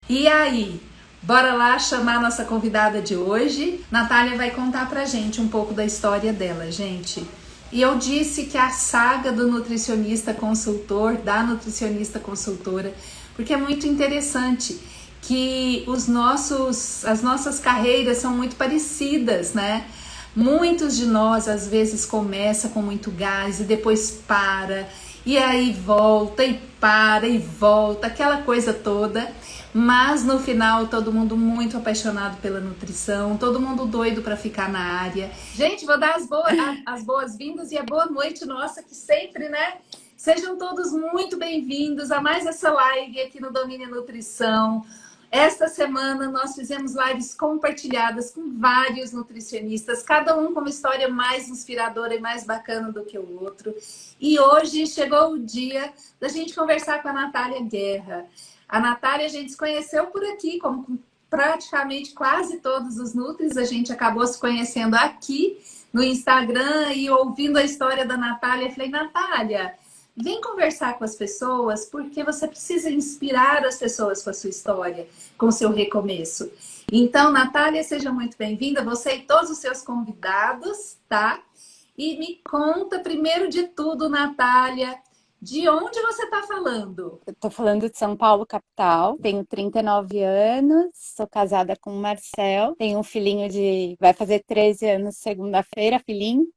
E aí, bora lá chamar a nossa convidada de hoje? Natália vai contar pra gente um pouco da história dela, gente. E eu disse que a saga do nutricionista consultor, da nutricionista consultora, porque é muito interessante que as nossas carreiras são muito parecidas, né? Muitos de nós às vezes começa com muito gás e depois para, e aí volta e para e volta, aquela coisa toda. Mas no final todo mundo muito apaixonado pela nutrição, todo mundo doido para ficar na área. Gente, vou dar as boas-vindas e a boa noite nossa, que sempre, né? Sejam todos muito bem-vindos a mais essa live aqui no Domínio Nutrição. Esta semana nós fizemos lives compartilhadas com vários nutricionistas, cada um com uma história mais inspiradora e mais bacana do que o outro. E hoje chegou o dia da gente conversar com a Natália Guerra. A Natália a gente se conheceu por aqui, como com praticamente quase todos os Nutris, a gente acabou se conhecendo aqui no Instagram e ouvindo a história da Natália. Eu falei, Natália, vem conversar com as pessoas, porque você precisa inspirar as pessoas com a sua história, com o seu recomeço. Então, Natália, seja muito bem-vinda, você e todos os seus convidados, tá? E me conta, primeiro de tudo, Natália, de onde você está falando? Eu tô falando de São Paulo, capital. Tenho 39 anos, sou casada com o Marcel. Tenho um filhinho vai fazer 13 anos segunda-feira, filhinho,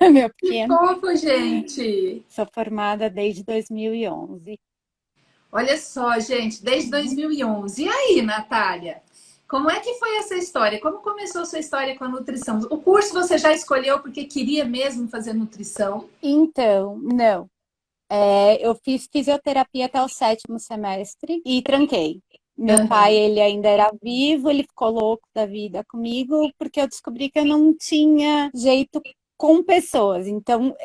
meu Que pequeno. fofo, gente! Sou formada desde 2011. Olha só, gente, desde 2011. E aí, Natália? Como é que foi essa história? Como começou a sua história com a nutrição? O curso você já escolheu porque queria mesmo fazer nutrição? Então, não. Eu fiz fisioterapia até o sétimo semestre e tranquei. Meu pai, Aham. ele ainda era vivo, ele ficou louco da vida comigo, porque eu descobri que eu não tinha jeito com pessoas. Então,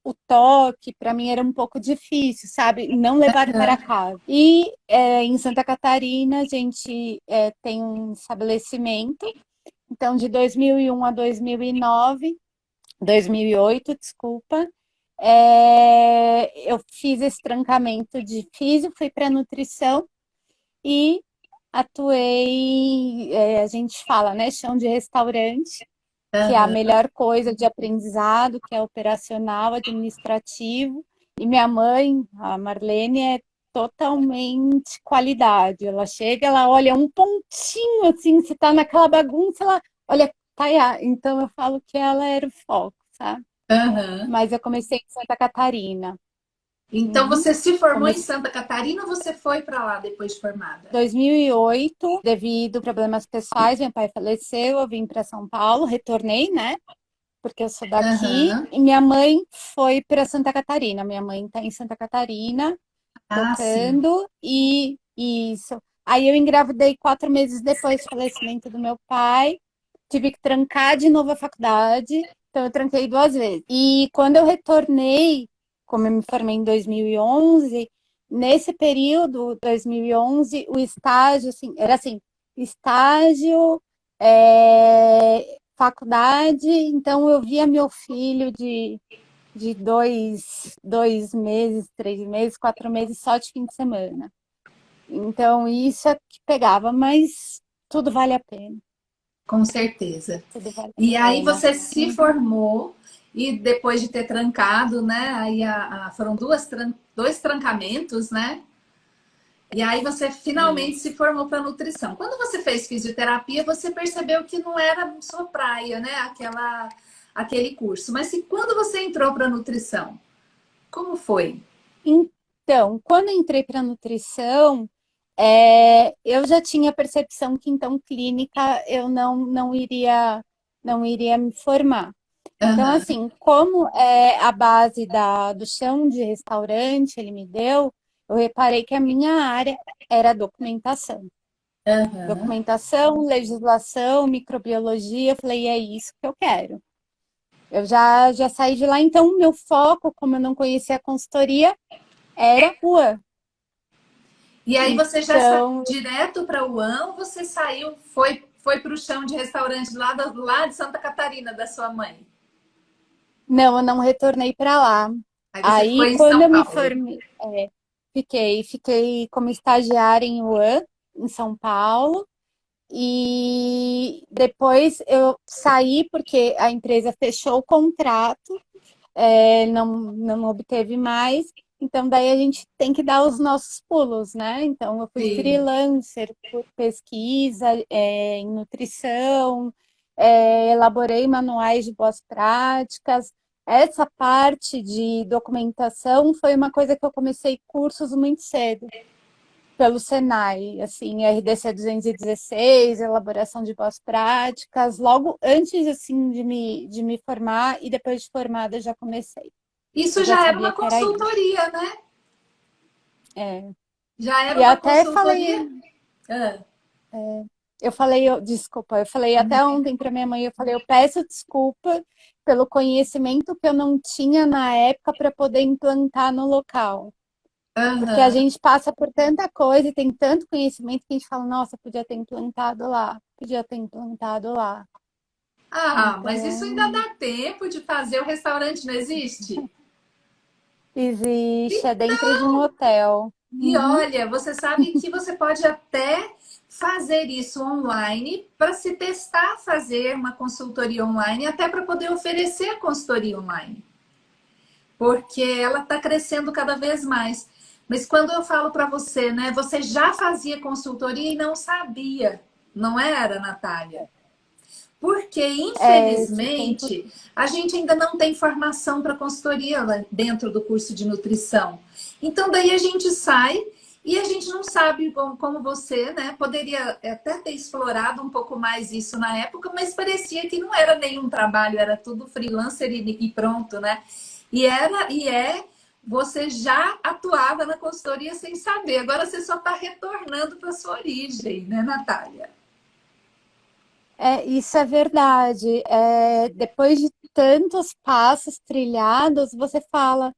o toque para mim era um pouco difícil, sabe? Não levar para casa. E em Santa Catarina a gente tem um estabelecimento. Então, de 2001 a 2009, 2008, desculpa, eu fiz esse trancamento de físio, fui para nutrição e atuei, a gente fala, né, chão de restaurante, que é a Aham. melhor coisa de aprendizado, que é operacional, administrativo. E minha mãe, a Marlene, é totalmente qualidade. Ela chega, ela olha um pontinho assim, se tá naquela bagunça, ela olha, tá aí. Então eu falo que ela era o foco, sabe? Aham. Mas eu comecei em Santa Catarina. Então Uhum. você se formou em Comecei Santa Catarina ou você foi para lá depois de formada? em 2008, devido a problemas pessoais, meu pai faleceu, eu vim para São Paulo, retornei, né? Porque eu sou daqui, Aham. e minha mãe foi para Santa Catarina. Minha mãe está em Santa Catarina, Ah, sim. tocando, e isso. Aí eu engravidei 4 meses depois do falecimento do meu pai, tive que trancar de novo a faculdade, então eu tranquei 2 vezes. E quando eu retornei, como eu me formei em 2011, nesse período, 2011, o estágio, assim, era assim, estágio, faculdade, então eu via meu filho de 2 meses, 3 meses, 4 meses só de fim de semana. Então isso é que pegava, mas tudo vale a pena. Com certeza. Tudo vale a E aí pena. você se Uhum. formou e depois de ter trancado, né? Aí foram dois trancamentos, né? E aí você finalmente se Isso. formou para nutrição. Quando você fez fisioterapia, você percebeu que não era sua praia, né? Aquele curso. Mas e quando você entrou para nutrição, como foi? Então, quando eu entrei para nutrição, eu já tinha a percepção que então clínica eu não iria me formar. Então, Aham, assim, como é a base do chão de restaurante ele me deu, eu reparei que a minha área era documentação. aham. Documentação, legislação, microbiologia, eu falei, é isso que eu quero. Eu já saí de lá, então o meu foco, como eu não conhecia a consultoria, era rua. E aí você já saiu Então, direto para o UAM ou você saiu, foi para o chão de restaurante lá de Santa Catarina, da sua mãe? não, eu não retornei para lá. Aí você ficou Aí, em quando São eu me Paulo. formei, Fiquei como estagiária em Wuhan, em São Paulo, e depois eu saí porque a empresa fechou o contrato, não obteve mais, então daí a gente tem que dar os nossos pulos, né? Então eu fui Sim. freelancer por pesquisa, em nutrição, elaborei manuais de boas práticas. Essa parte de documentação foi uma coisa que eu comecei cursos muito cedo pelo Senai, assim, RDC 216, elaboração de boas práticas, logo antes, assim, de me formar, e depois de formada já comecei. Isso Eu já já era sabia uma que era isso. consultoria, né? É. Já era E uma até consultoria? falei, Ah, desculpa, eu falei até ontem para minha mãe, eu falei, eu peço desculpa pelo conhecimento que eu não tinha na época para poder implantar no local. Porque a aham. gente passa por tanta coisa e tem tanto conhecimento que a gente fala, nossa, podia ter implantado lá, podia ter implantado lá. Ah, mas isso ainda Então, dá tempo de fazer, o restaurante não existe? existe, é dentro de um hotel. E Uhum. olha, você sabe que você pode até fazer isso online para se testar, fazer uma consultoria online, até para poder oferecer a consultoria online, porque ela está crescendo cada vez mais. Mas quando eu falo para você, né, você já fazia consultoria e não sabia, não era, Natália? Porque, Esse tempo. infelizmente, a gente ainda não tem formação para consultoria lá dentro do curso de nutrição. Então, daí a gente sai e a gente não sabe como você, né? Poderia até ter explorado um pouco mais isso na época, mas parecia que não era nenhum trabalho, era tudo freelancer e pronto, né? Você já atuava na consultoria sem saber. Agora você só está retornando para sua origem, né, Natália? Isso é verdade. Depois de tantos passos trilhados, você fala,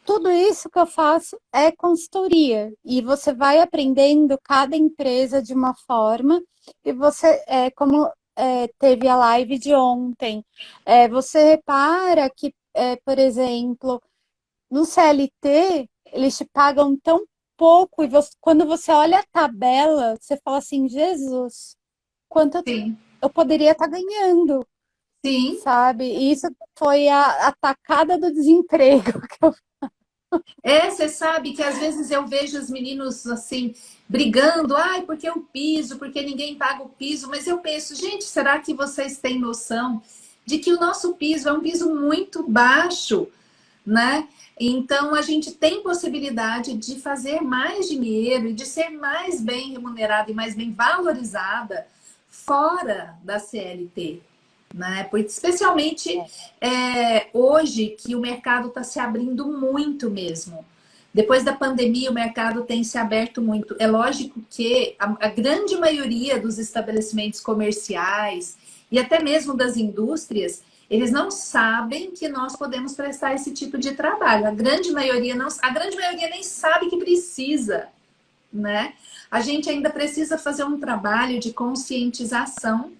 tudo isso que eu faço é consultoria. E você vai aprendendo cada empresa de uma forma, e você, como teve a live de ontem, você repara que, por exemplo, no CLT, eles te pagam tão pouco, e quando você olha a tabela, você fala assim, Jesus, quanto Sim, eu poderia estar ganhando, sim. sabe? E isso foi a tacada do desemprego. É, você sabe que às vezes eu vejo os meninos assim brigando, ai, porque o piso, porque ninguém paga o piso, mas eu penso, gente, será que vocês têm noção de que o nosso piso é um piso muito baixo, né? Então a gente tem possibilidade de fazer mais dinheiro e de ser mais bem remunerada e mais bem valorizada fora da CLT, né? Porque especialmente hoje que o mercado está se abrindo muito mesmo. Depois da pandemia, o mercado tem se aberto muito. É lógico que a grande maioria dos estabelecimentos comerciais e até mesmo das indústrias, eles não sabem que nós podemos prestar esse tipo de trabalho. A grande maioria não, a grande maioria nem sabe que precisa, né? A gente ainda precisa fazer um trabalho de conscientização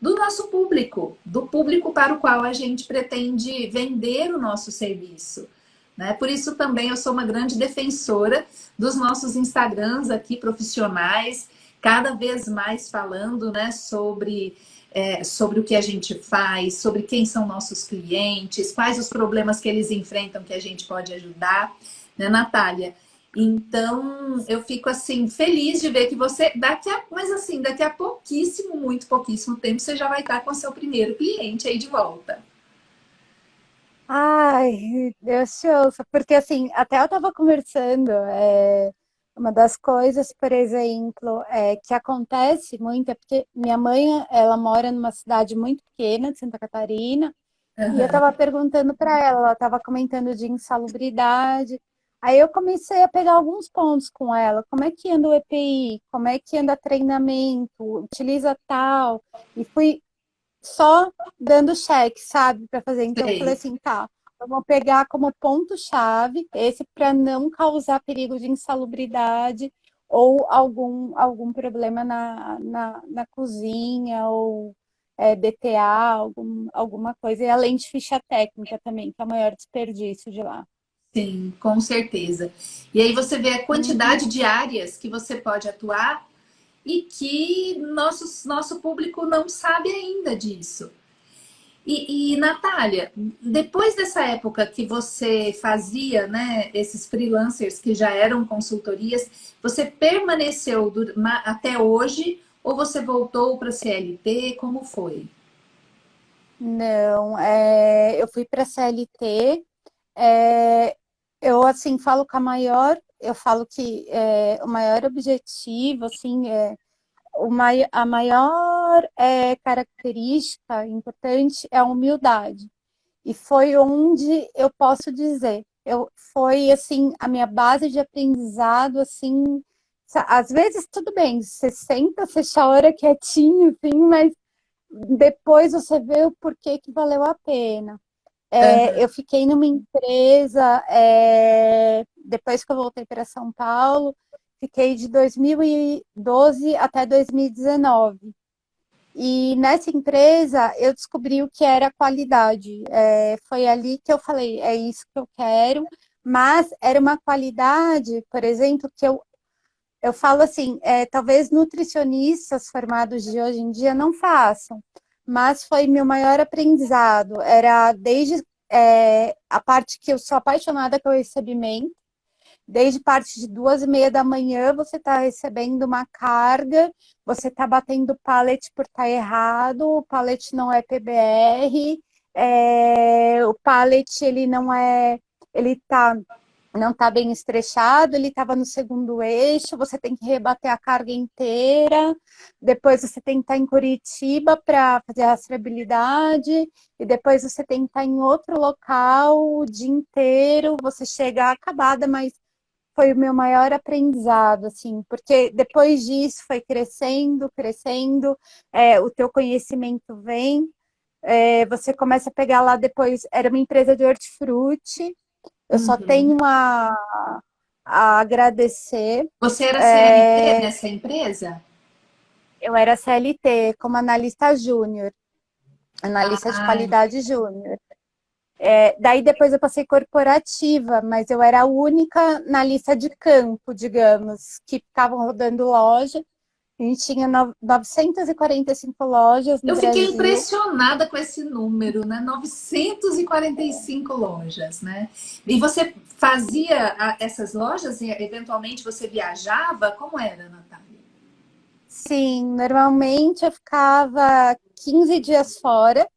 do nosso público, do público para o qual a gente pretende vender o nosso serviço. Né? Por isso também eu sou uma grande defensora dos nossos Instagrams aqui profissionais, cada vez mais falando, né, sobre o que a gente faz, sobre quem são nossos clientes, quais os problemas que eles enfrentam que a gente pode ajudar, né, Natália? Então, eu fico assim feliz de ver que você mas assim, daqui a pouquíssimo, muito pouquíssimo tempo, você já vai estar com seu primeiro cliente aí de volta. Ai, Deus te ouça, porque assim, até eu estava conversando, uma das coisas, por exemplo, que acontece muito, é porque minha mãe, ela mora numa cidade muito pequena, de Santa Catarina, e eu Uhum. estava perguntando para ela, ela estava comentando de insalubridade. Aí eu comecei a pegar alguns pontos com ela. Como é que anda o EPI? Como é que anda treinamento? Utiliza tal. E fui só dando cheque, sabe, para fazer. Então eu falei Sei. assim, tá, eu vou pegar como ponto-chave esse para não causar perigo de insalubridade ou algum problema na cozinha ou DTA, alguma coisa. E além de ficha técnica também, que é o maior desperdício de lá. Sim, com certeza. E aí você vê a Uhum. quantidade de áreas que você pode atuar e que nosso público não sabe ainda disso. Natália, depois dessa época que você fazia, né, esses freelancers que já eram consultorias, você permaneceu até hoje ou você voltou para a CLT? Como foi? Não, eu fui para a CLT. É, eu assim falo que eu falo que o maior objetivo, assim, a maior característica importante é a humildade. E foi onde eu posso dizer, foi assim a minha base de aprendizado, assim, às vezes tudo bem, você senta, você chora quietinho, assim, mas depois você vê o porquê que valeu a pena. Eu fiquei numa empresa, depois que eu voltei para São Paulo, fiquei de 2012 até 2019. E nessa empresa eu descobri o que era qualidade. Foi ali que eu falei, é isso que eu quero, mas era uma qualidade, por exemplo, que eu falo assim, talvez nutricionistas formados de hoje em dia não façam, mas foi meu maior aprendizado. Era desde a parte que eu sou apaixonada pelo recebimento, desde parte de 2:30 da manhã você está recebendo uma carga, você está batendo pallet por estar errado, o pallet não é PBR, o pallet ele não é, ele está não está bem estrechado, ele estava no segundo eixo, você tem que rebater a carga inteira, depois você tem que estar em Curitiba para fazer a rastreabilidade, e depois você tem que estar em outro local o dia inteiro, você chega acabada, mas foi o meu maior aprendizado, assim, porque depois disso foi crescendo, crescendo, o teu conhecimento vem, você começa a pegar lá depois, era uma empresa de hortifruti, eu só Uhum. tenho a agradecer. Você era CLT nessa empresa? Eu era CLT como analista júnior, analista de Ah, qualidade júnior. Daí depois eu passei corporativa, mas eu era a única na lista de campo, digamos, que ficavam rodando loja. A gente tinha 945 lojas no eu fiquei Brasil. impressionada com esse número, né? 945 lojas, né? E você fazia essas lojas e eventualmente você viajava? Como era, Natália? Sim, normalmente eu ficava 15 dias fora,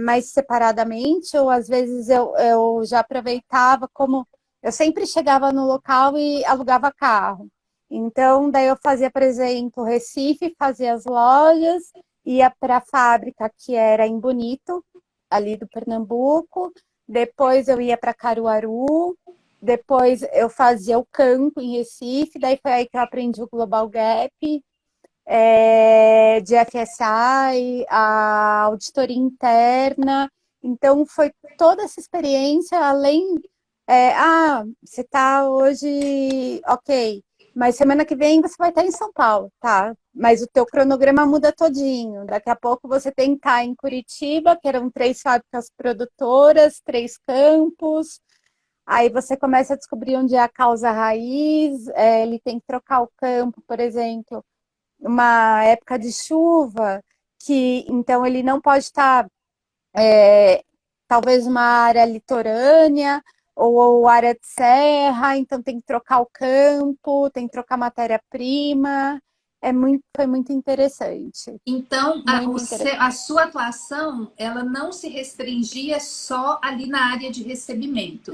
mais separadamente, ou às vezes eu já aproveitava como eu sempre chegava no local e alugava carro. Então, daí eu fazia, por exemplo, Recife, fazia as lojas, ia para a fábrica que era em Bonito, ali do Pernambuco, depois eu ia para Caruaru, depois eu fazia o campo em Recife, daí foi aí que eu aprendi o Global Gap, de FSI, a auditoria interna. Então, foi toda essa experiência, além. Você está hoje, ok, mas semana que vem você vai estar em São Paulo, tá? Mas o teu cronograma muda todinho. Daqui a pouco você tem que estar em Curitiba, que eram 3 fábricas produtoras, 3 campos. Aí você começa a descobrir onde é a causa raiz, ele tem que trocar o campo, por exemplo, uma época de chuva, que então ele não pode estar, talvez, uma área litorânea ou área de serra, então tem que trocar o campo, tem que trocar matéria-prima. Foi muito interessante. Então, Muito interessante. a sua atuação, ela não se restringia só ali na área de recebimento.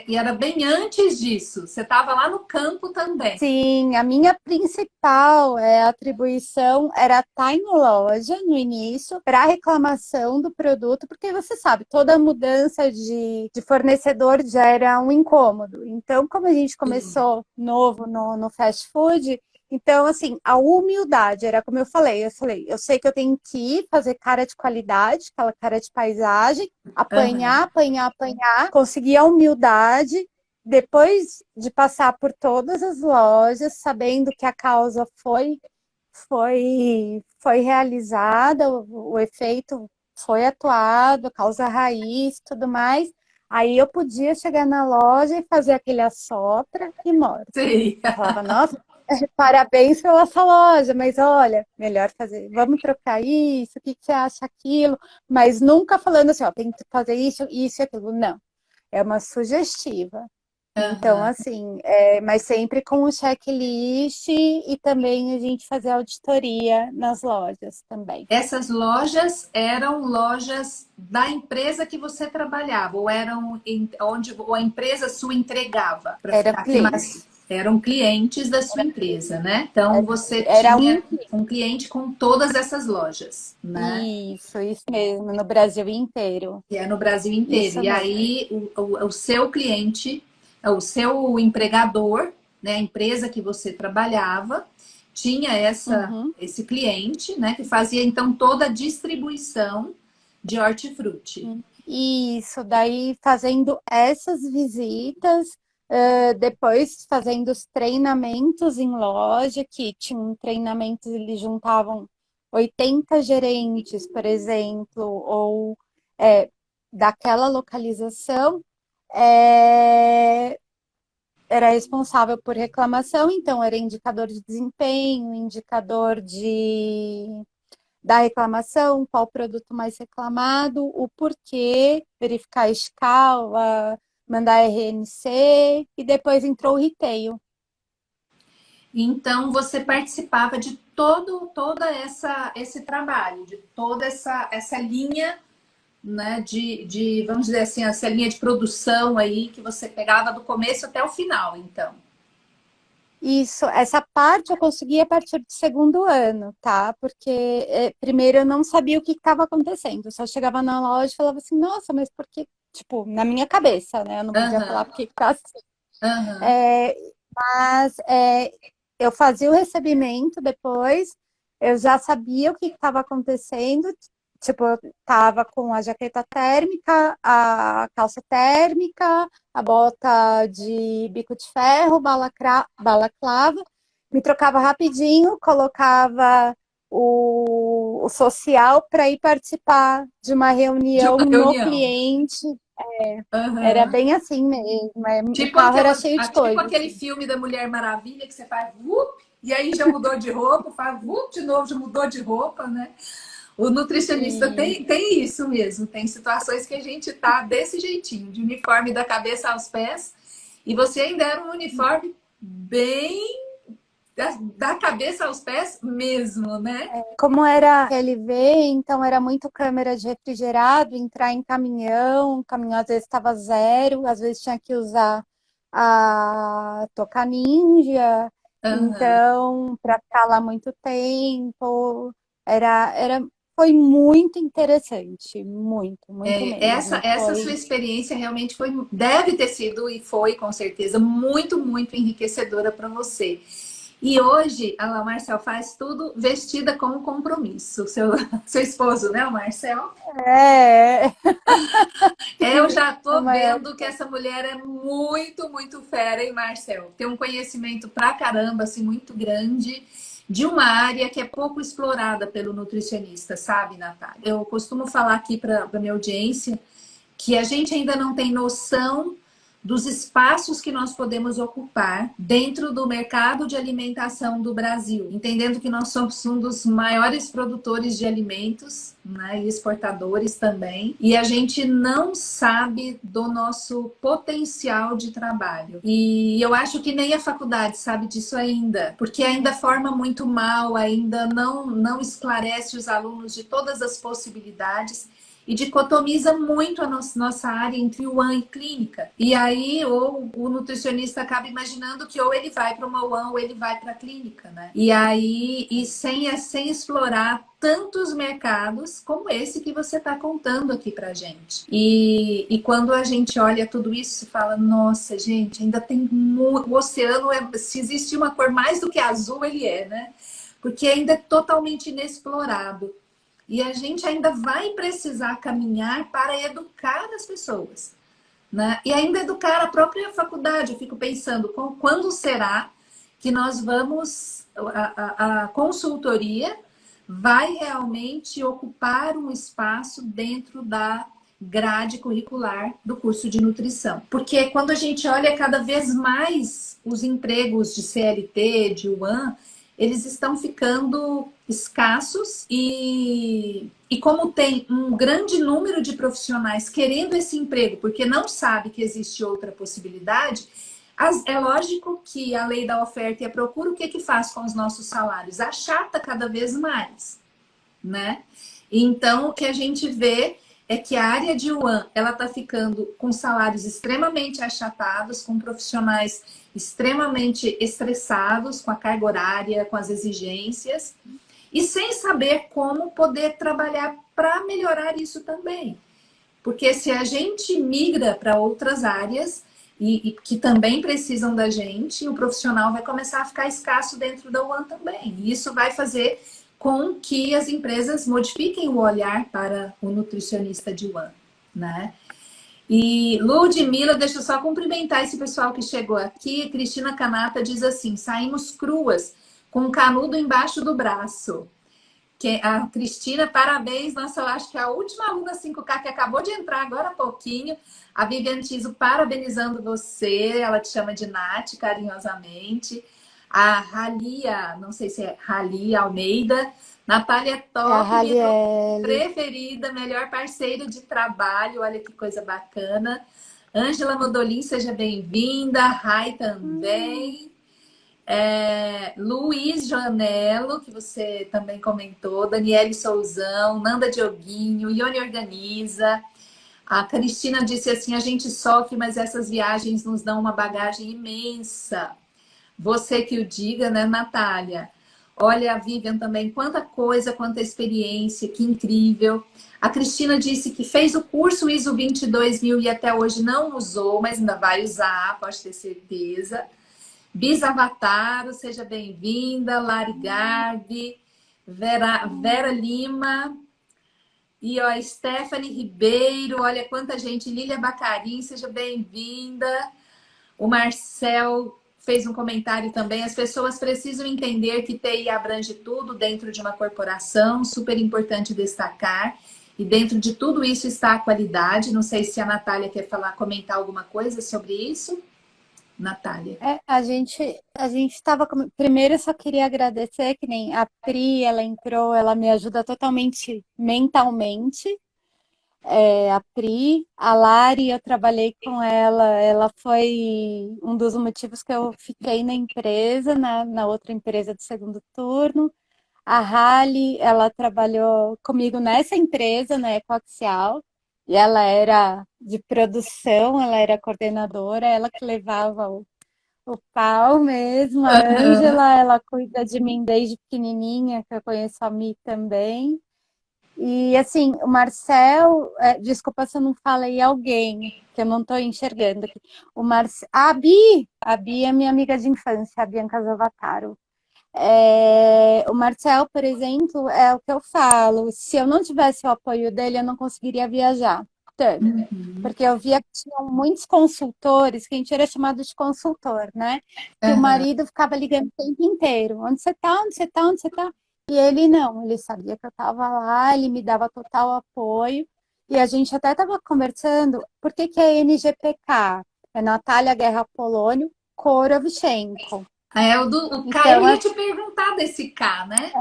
Era bem antes disso. Você estava lá no campo também. Sim, a minha principal atribuição era estar em loja no início para reclamação do produto, porque você sabe, toda mudança de fornecedor gera um incômodo. Então, como a gente começou novo no fast food, então, assim, a humildade era como eu falei, eu sei que eu tenho que ir fazer cara de qualidade, aquela cara de paisagem, Aham. apanhar, apanhar, apanhar, conseguir a humildade depois de passar por todas as lojas, sabendo que a causa foi realizada, o efeito foi atuado, a causa raiz, tudo mais, Aí eu podia chegar na loja e fazer aquele assopra e mora. Sei. Eu falava, nossa, parabéns pela sua loja, mas olha, melhor fazer, vamos trocar isso, o que que você acha aquilo? Mas nunca falando assim, ó, tem que fazer isso e aquilo. Não, é uma sugestiva. Então, Aham. assim, mas sempre com o checklist e também a gente fazer auditoria nas lojas também. Essas lojas eram lojas da empresa que você trabalhava, ou eram onde a empresa sua entregava, para Era ficar aqui mais. cliente. Eram clientes da sua empresa, né? Então você Era tinha um. um cliente com todas essas lojas, né? Isso mesmo, no Brasil inteiro. Que é no Brasil inteiro. Isso E mesmo. aí o seu cliente, o seu empregador, né, a empresa que você trabalhava, tinha Uhum. esse cliente, né, que fazia então toda a distribuição de hortifruti. Isso, daí fazendo essas visitas, depois fazendo os treinamentos em loja, que tinham treinamentos, eles juntavam 80 gerentes, por exemplo, ou é, daquela localização, é, era responsável por reclamação, então era indicador de desempenho, indicador da reclamação, qual produto mais reclamado, o porquê, verificar a escala, mandar RNC e depois entrou o retail. Então você participava de toda esse trabalho, de toda essa linha, né, vamos dizer assim, essa linha de produção aí que você pegava do começo até o final, então. Isso, essa parte eu consegui a partir do segundo ano, tá? Porque primeiro eu não sabia o que estava acontecendo. Eu só chegava na loja e falava assim, nossa, mas por que? Tipo, na minha cabeça, né? Eu não podia falar Aham, porque tá assim. aham. É, mas eu fazia o recebimento depois, eu já sabia o que estava acontecendo, tipo, eu estava com a jaqueta térmica, a calça térmica, a bota de bico de ferro, balaclava, me trocava rapidinho, colocava o social para ir participar de uma De reunião uma no reunião. cliente. Era Aham. bem assim mesmo. O Tipo, carro era cheio de tipo coisas. aquele filme da Mulher Maravilha que você faz vup, e aí já mudou de roupa, faz vup de novo, já mudou de roupa, né? O nutricionista E tem isso mesmo, tem situações que a gente tá desse jeitinho, de uniforme da cabeça aos pés, e você ainda era um uniforme bem da cabeça aos pés mesmo, né? como era LV, então era muito câmera de refrigerado, entrar em caminhão, o caminhão às vezes estava zero, às vezes tinha que usar a Toca Ninja, Aham. então para ficar lá muito tempo, foi muito interessante, muito mesmo. Essa sua Foi. experiência realmente deve ter sido e foi com certeza muito enriquecedora para você. E hoje a La Marcel faz tudo vestida com compromisso. Seu esposo, né, o Marcel? É, Eu já o tô maior. vendo que essa mulher é muito fera, hein, Marcel? Tem um conhecimento pra caramba, assim, muito grande, de uma área que é pouco explorada pelo nutricionista, sabe, Natália? Eu costumo falar aqui para minha audiência que a gente ainda não tem noção dos espaços que nós podemos ocupar dentro do mercado de alimentação do Brasil, entendendo que nós somos um dos maiores produtores de alimentos, né, e exportadores também, e a gente não sabe do nosso potencial de trabalho. E eu acho que nem a faculdade sabe disso ainda, porque ainda forma muito mal, ainda não esclarece os alunos de todas as possibilidades e dicotomiza muito a nossa área entre UAN e clínica. E aí ou o nutricionista acaba imaginando que ou ele vai para uma UAN ou ele vai para a clínica, né? E aí sem explorar tantos mercados como esse que você está contando aqui para gente. E quando a gente olha tudo isso, fala, nossa, gente, ainda tem muito. O oceano se existe uma cor mais do que azul, ele é, né? Porque ainda é totalmente inexplorado. E a gente ainda vai precisar caminhar para educar as pessoas, né? E ainda educar a própria faculdade. Eu fico pensando, quando será que nós vamos, a consultoria vai realmente ocupar um espaço dentro da grade curricular do curso de nutrição. Porque quando a gente olha cada vez mais os empregos de CLT, de UAN, eles estão ficando escassos e como tem um grande número de profissionais querendo esse emprego porque não sabe que existe outra possibilidade, é lógico que a lei da oferta e a procura, o que que faz com os nossos salários? Achata cada vez mais, né? Então, o que a gente vê é que a área de UAN, ela está ficando com salários extremamente achatados, com profissionais extremamente estressados com a carga horária, com as exigências, e sem saber como poder trabalhar para melhorar isso também. Porque se a gente migra para outras áreas, e que também precisam da gente, o profissional vai começar a ficar escasso dentro da UAN também. E isso vai fazer com que as empresas modifiquem o olhar para o nutricionista de UAN, né? E Ludmila, deixa eu só cumprimentar esse pessoal que chegou aqui. Cristina Canata diz assim: saímos cruas, com um canudo embaixo do braço. Que a Cristina, parabéns. Nossa, eu acho que é a última aluna 5K que acabou de entrar agora há pouquinho. A Viviane Tiso parabenizando você. Ela te chama de Nath, carinhosamente. A Ralia, não sei se é Ralia Almeida. Natália Top, minha preferida, melhor parceira de trabalho. Olha que coisa bacana. Ângela Modolin, seja bem-vinda. Rai também. Luiz Janelo, que você também comentou. Daniele Souzão, Nanda Dioguinho, Ione Organiza. A Cristina disse assim: a gente sofre, mas essas viagens nos dão uma bagagem imensa. Você que o diga, né, Natália? Olha, a Vivian também, quanta coisa, quanta experiência, que incrível. A Cristina disse que fez o curso ISO 22000 e até hoje não usou, mas ainda vai usar, pode ter certeza. Bisavataro, seja bem-vinda. Lari Garbi, Vera Lima. E ó, Stephanie Ribeiro, olha quanta gente. Lília Bacarim, seja bem-vinda. O Marcel fez um comentário também. As pessoas precisam entender que TI abrange tudo dentro de uma corporação, super importante destacar. E dentro de tudo isso está a qualidade. Não sei se a Natália quer comentar alguma coisa sobre isso. Natália. A gente estava. Primeiro, eu só queria agradecer, que nem a Pri, ela entrou, ela me ajuda totalmente mentalmente. A Pri, a Lari, eu trabalhei com ela foi um dos motivos que eu fiquei na empresa, na outra empresa de segundo turno. A Hali, ela trabalhou comigo nessa empresa, na Ecoaxial, e ela era de produção, ela era coordenadora, ela que levava o pau mesmo. A Ângela, ela cuida de mim desde pequenininha, que eu conheço a Mi também. E assim, o Marcel, desculpa se eu não falei alguém, que eu não estou enxergando aqui. A Bi é minha amiga de infância, a Bianca Zavataro. O Marcel, por exemplo, é o que eu falo. Se eu não tivesse o apoio dele, eu não conseguiria viajar tanto. Porque eu via que tinham muitos consultores, que a gente era chamado de consultor, né? Que o marido ficava ligando o tempo inteiro. Onde você tá? Onde você tá? Onde você tá? E ele não, ele sabia que eu estava lá, ele me dava total apoio. E a gente até estava conversando, por que que é NGPK? É Natália Guerra Polônio Korovchenko. O K, eu ia te perguntar desse K, né?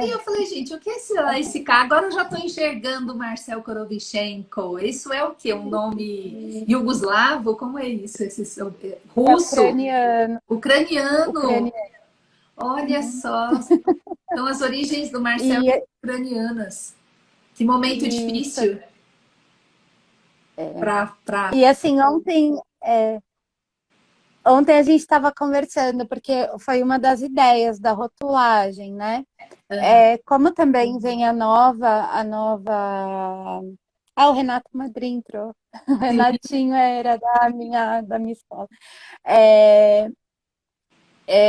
E eu falei, gente, o que é esse K? Agora eu já estou enxergando o Marcel Korovchenko. Isso é o quê? Um nome iugoslavo? Como é isso? Russo? Ucraniano. Olha só. São as origens do Marcel ucranianas. Que momento difícil. E assim, ontem a gente estava conversando, porque foi uma das ideias da rotulagem, né? Como também vem a nova. O Renato Madrin entrou. O Renatinho era da minha escola.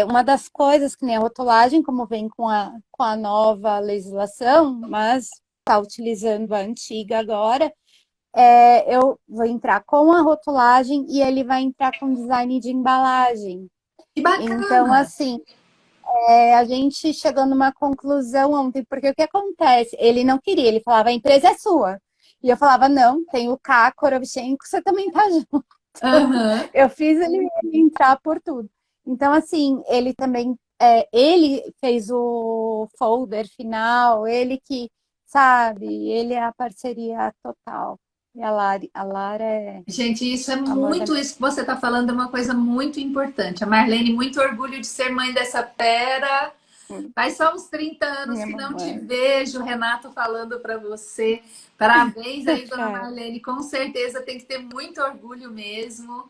Uma das coisas que nem a rotulagem, como vem com a nova legislação, mas está utilizando a antiga agora, eu vou entrar com a rotulagem e ele vai entrar com design de embalagem. Que bacana! Então, assim, a gente chegou numa conclusão ontem, porque o que acontece? Ele não queria, ele falava, a empresa é sua. E eu falava, não, tem o K Korovchenko, você também tá junto. Aham. Eu fiz ele entrar por tudo. Então, assim, ele também, ele fez o folder final, ele que, sabe, ele é a parceria total. E a Lara é Gente, isso é amor da muito, minha isso que você está falando é uma coisa muito importante. A Marlene, muito orgulho de ser mãe dessa fera. vida, Faz só uns 30 anos minha que não te mamãe. vejo, Renato falando para você. Parabéns aí, dona É. Marlene. Com certeza tem que ter muito orgulho mesmo.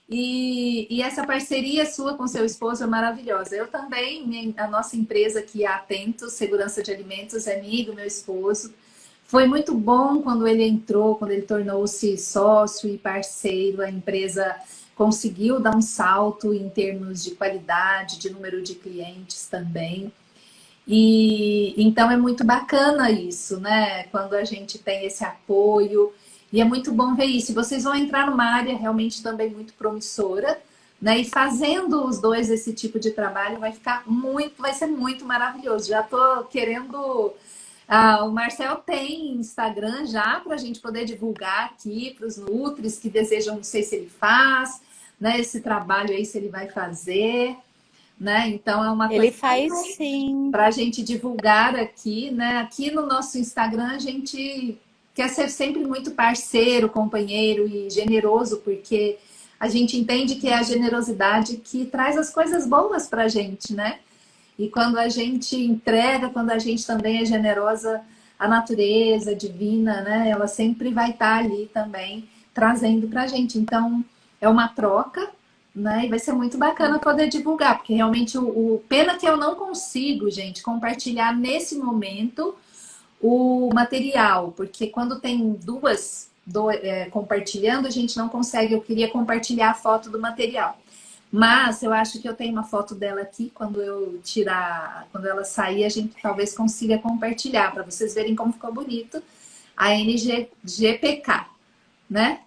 E essa parceria sua com seu esposo é maravilhosa. Eu também, a nossa empresa aqui, a Atento, Segurança de Alimentos, é minha e do meu esposo. Foi muito bom quando ele entrou, quando ele tornou-se sócio e parceiro. A empresa conseguiu dar um salto em termos de qualidade, de número de clientes também. E então é muito bacana isso, né? Quando a gente tem esse apoio. E é muito bom ver isso. E vocês vão entrar numa área realmente também muito promissora, né? E fazendo os dois esse tipo de trabalho vai ficar muito, vai ser muito maravilhoso. Já estou querendo. O Marcel tem Instagram já para a gente poder divulgar aqui para os Nutris que desejam, não sei se ele faz, né? Esse trabalho aí, se ele vai fazer, né? Então é uma Ele coisa faz sim. para a gente divulgar aqui, né? Aqui no nosso Instagram a gente quer ser sempre muito parceiro, companheiro e generoso, porque a gente entende que é a generosidade que traz as coisas boas para a gente, né? E quando a gente entrega, quando a gente também é generosa, a natureza divina, né? Ela sempre vai estar ali também trazendo para a gente. Então é uma troca, né? E vai ser muito bacana poder divulgar, porque realmente pena que eu não consigo, gente, compartilhar nesse momento o material, porque quando tem compartilhando, a gente não consegue. Eu queria compartilhar a foto do material. Mas eu acho que eu tenho uma foto dela aqui. Quando eu tirar, quando ela sair, a gente talvez consiga compartilhar para vocês verem como ficou bonito a NGPK, né?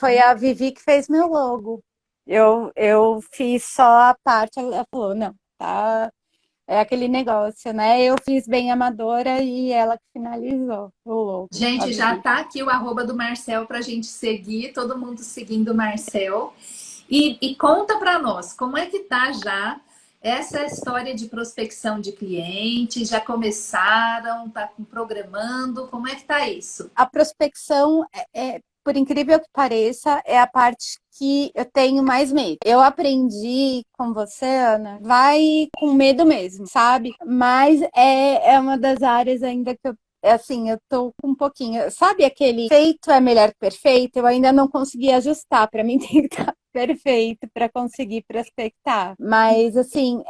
Foi a Vivi que fez meu logo. Eu fiz só a parte, ela falou, não, tá. É aquele negócio, né? Eu fiz bem amadora e ela que finalizou o logo, a Gente, já Vivi. tá aqui o arroba do Marcel para a gente seguir, todo mundo seguindo o Marcel. E conta para nós, como é que tá já essa história de prospecção de clientes? Já começaram? Tá programando? Como é que tá isso? A prospecção, por incrível que pareça, é a parte que eu tenho mais medo. Eu aprendi com você, Ana, vai com medo mesmo, sabe? Mas é uma das áreas ainda que eu assim, eu tô com um pouquinho. Sabe aquele feito é melhor que perfeito? Eu ainda não consegui ajustar. Para mim tem que estar perfeito para conseguir prospectar. Mas, assim,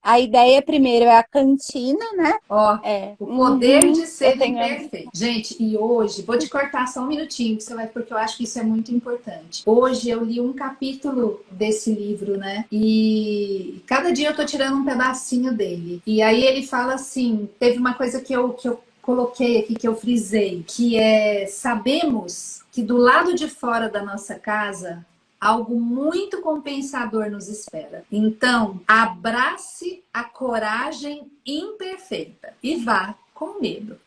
a ideia primeiro é a cantina, né? Ó, o poder de Eu ser tenho. imperfeito. Gente, e hoje, vou te cortar só um minutinho, porque eu acho que isso é muito importante. Hoje eu li um capítulo desse livro, né? E cada dia eu tô tirando um pedacinho dele. E aí ele fala assim: teve uma coisa que eu coloquei aqui, que eu frisei, que é: sabemos que do lado de fora da nossa casa algo muito compensador nos espera. Então, abrace a coragem imperfeita e vá com medo.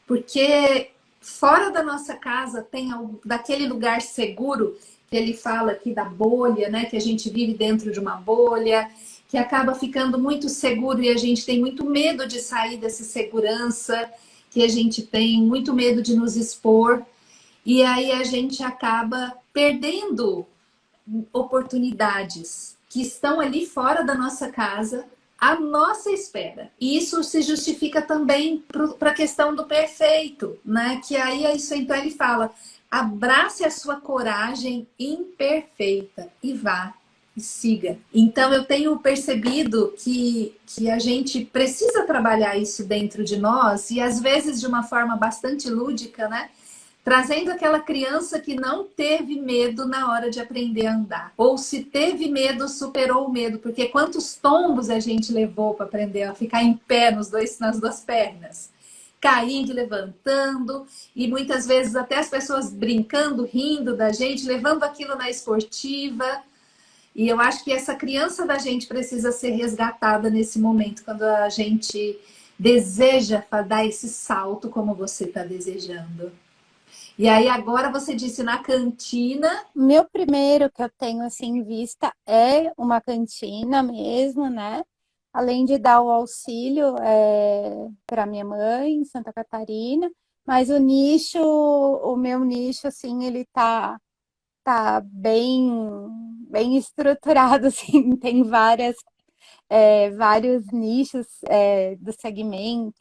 Porque fora da nossa casa tem algo, daquele lugar seguro que ele fala aqui da bolha, né? Que a gente vive dentro de uma bolha, que acaba ficando muito seguro e a gente tem muito medo de sair dessa segurança que a gente tem, muito medo de nos expor. E aí a gente acaba perdendo oportunidades que estão ali fora da nossa casa à nossa espera. E isso se justifica também para a questão do perfeito, né? Que aí é isso, então ele fala: abrace a sua coragem imperfeita e vá e siga. Então eu tenho percebido que a gente precisa trabalhar isso dentro de nós e às vezes de uma forma bastante lúdica, né? Trazendo aquela criança que não teve medo na hora de aprender a andar. Ou se teve medo, superou o medo. Porque quantos tombos a gente levou para aprender a ficar em pé nas duas pernas? Caindo, levantando. E muitas vezes até as pessoas brincando, rindo da gente, levando aquilo na esportiva. E eu acho que essa criança da gente precisa ser resgatada nesse momento, quando a gente deseja dar esse salto como você está desejando. E aí agora você disse na cantina. Meu primeiro que eu tenho assim em vista é uma cantina mesmo, né? Além de dar o auxílio para minha mãe em Santa Catarina, mas o meu nicho, assim, ele tá bem estruturado, assim, tem vários nichos do segmento.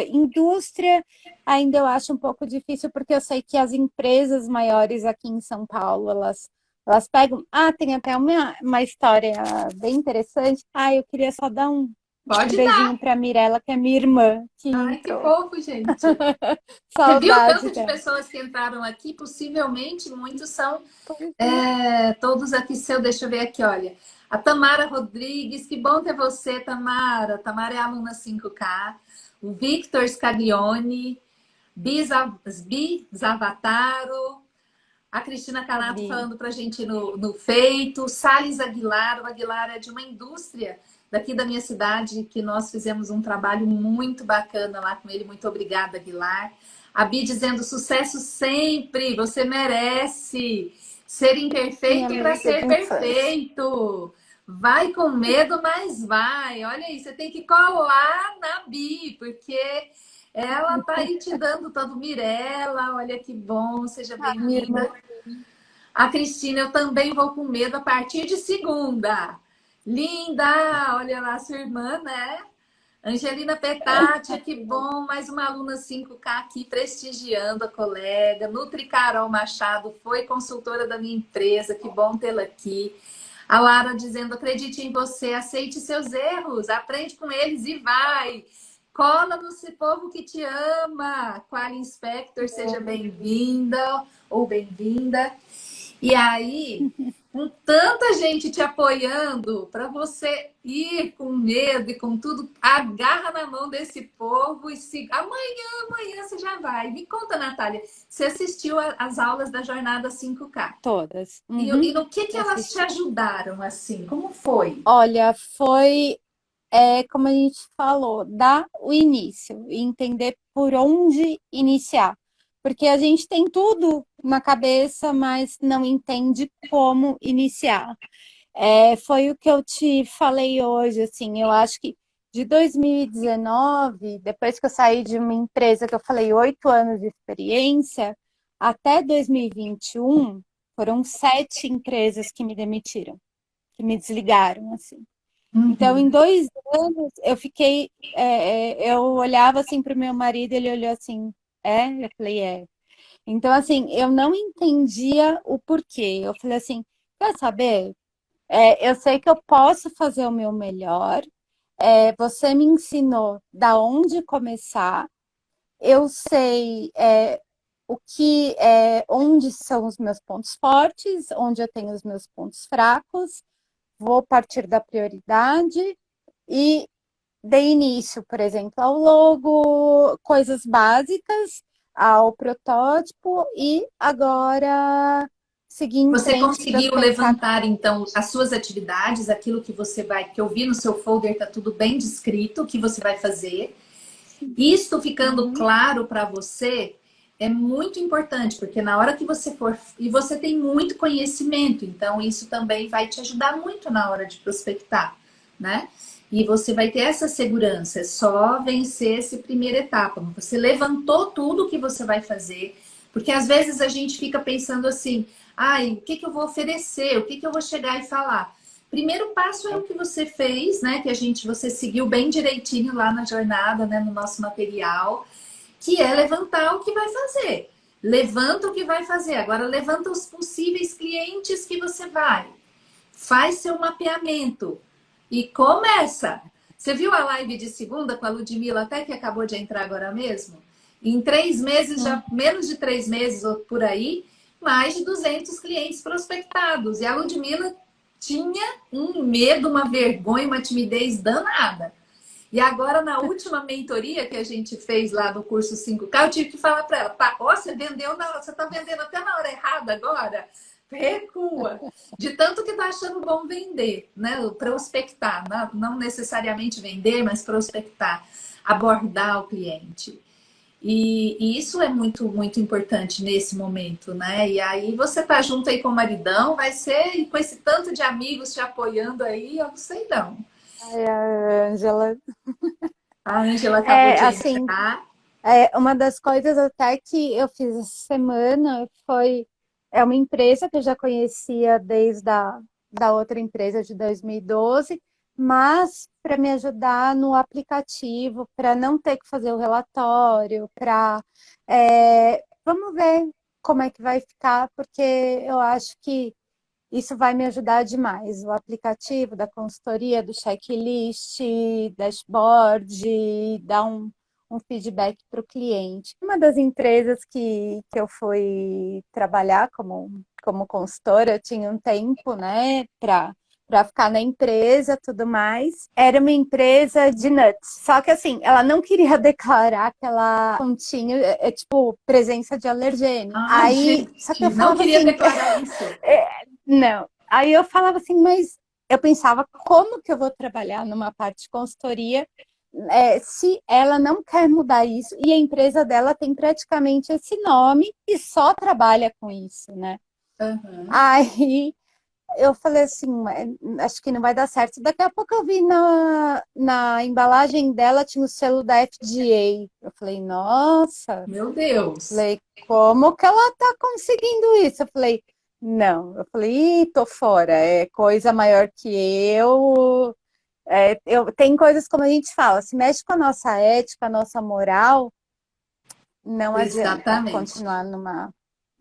Indústria ainda eu acho um pouco difícil, porque eu sei que as empresas maiores aqui em São Paulo, elas pegam. Ah, tem até uma história bem interessante. Ah, eu queria só dar um Pode dar. beijinho para a Mirella, que é minha irmã, que Ai, que entrou. fofo, gente. Você viu o Saudade tanto de dela. pessoas que entraram aqui? Possivelmente muitos são Pois é. todos aqui seu. Deixa eu ver aqui, olha. A Tamara Rodrigues, que bom ter você, Tamara. Tamara é aluna 5K. O Victor Scaglione, Bi Zavataro, a Cristina Canato Bi. falando para a gente no Feito, Salles Aguilar, o Aguilar é de uma indústria daqui da minha cidade, que nós fizemos um trabalho muito bacana lá com ele. Muito obrigada, Aguilar. A Bi dizendo sucesso sempre, você merece ser Minha imperfeito para amiga ser de infância. perfeito. Vai com medo, mas vai. Olha aí, você tem que colar na Bi, porque ela tá aí te dando todo. Mirella, olha que bom, seja A minha irmã. bem-vinda. A Cristina, eu também vou com medo a partir de segunda. Linda, olha lá, sua irmã, né? Angelina Petati, que bom, mais uma aluna 5K aqui prestigiando a colega. Nutri Carol Machado foi consultora da minha empresa, que bom tê-la aqui. A Lara dizendo, acredite em você, aceite seus erros, aprende com eles e vai. Cola no povo que te ama. Quali Inspector, seja bem-vinda ou bem-vinda. E aí, com tanta gente te apoiando, para você ir com medo e com tudo, agarra na mão desse povo e se amanhã você já vai. Me conta, Natália, você assistiu às aulas da Jornada 5K? Todas. E Uhum. no que elas te Assisti. ajudaram, assim? Como foi? Olha, foi como a gente falou, dar o início e entender por onde iniciar. Porque a gente tem tudo na cabeça, mas não entende como iniciar. Foi o que eu te falei hoje, assim, eu acho que de 2019, depois que eu saí de uma empresa que eu falei 8 anos de experiência, até 2021, foram 7 empresas que me demitiram, que me desligaram, assim. Então, em Uhum. 2 anos, eu olhava assim para o meu marido, ele olhou assim, é? Eu falei, é. Então, assim, eu não entendia o porquê. Eu falei assim, quer saber? Eu sei que eu posso fazer o meu melhor. Você me ensinou da onde começar. Eu sei onde são os meus pontos fortes, onde eu tenho os meus pontos fracos. Vou partir da prioridade e dei início, por exemplo, ao logo, coisas básicas, ao protótipo e agora seguir em Você frente, conseguiu prospectar. levantar, então, as suas atividades, aquilo que você vai, que eu vi no seu folder, está tudo bem descrito, o que você vai fazer. Isto ficando Uhum. claro para você é muito importante, porque na hora que você for, e você tem muito conhecimento, então isso também vai te ajudar muito na hora de prospectar, né? E você vai ter essa segurança, é só vencer essa primeira etapa. Você levantou tudo que você vai fazer, porque às vezes a gente fica pensando assim, ai, o que eu vou oferecer? O que eu vou chegar e falar? Primeiro passo é o que você fez, né? Que você seguiu bem direitinho lá na jornada, né? No nosso material, que é levantar o que vai fazer. Levanta o que vai fazer. Agora levanta os possíveis clientes que você vai. Faz seu mapeamento e começa. Você viu a live de segunda com a Ludmilla, até que acabou de entrar agora mesmo? Em 3 meses, já menos de 3 meses ou por aí, mais de 200 clientes prospectados. E a Ludmilla tinha um medo, uma vergonha, uma timidez danada. E agora, na última mentoria que a gente fez lá no curso 5K, eu tive que falar para ela, ó, você vendeu você está vendendo até na hora errada agora? recua. De tanto que tá achando bom vender, né? Prospectar, não necessariamente vender, mas prospectar, abordar o cliente. E isso é muito, muito importante nesse momento, né? E aí você tá junto aí com o maridão, vai ser, e com esse tanto de amigos te apoiando aí, eu não sei não. Ai, a Ângela. A Ângela acabou É, de assim, entrar. uma das coisas até que eu fiz essa semana foi uma empresa que eu já conhecia desde da outra empresa de 2012, mas para me ajudar no aplicativo, para não ter que fazer o relatório, para vamos ver como é que vai ficar, porque eu acho que isso vai me ajudar demais. O aplicativo da consultoria, do checklist, dashboard, dar um feedback para o cliente. Uma das empresas que eu fui trabalhar como consultora, eu tinha um tempo, né, para ficar na empresa, tudo mais. Era uma empresa de nuts. Só que assim, ela não queria declarar que ela continha, tipo, presença de alergênio. Ai, Aí, só que eu gente, não falava queria assim, declarar isso. não. Aí eu falava assim, mas eu pensava, como que eu vou trabalhar numa parte de consultoria se ela não quer mudar isso e a empresa dela tem praticamente esse nome e só trabalha com isso, né? Uhum. Aí eu falei assim, acho que não vai dar certo. Daqui a pouco eu vi na embalagem dela tinha o selo da FDA. Eu falei, nossa, Meu Deus. falei, como que ela tá conseguindo isso? Eu falei, não. Eu falei, ih, tô fora, é coisa maior que eu. Tem coisas como a gente fala, se mexe com a nossa ética, a nossa moral, não adianta Exatamente. continuar numa.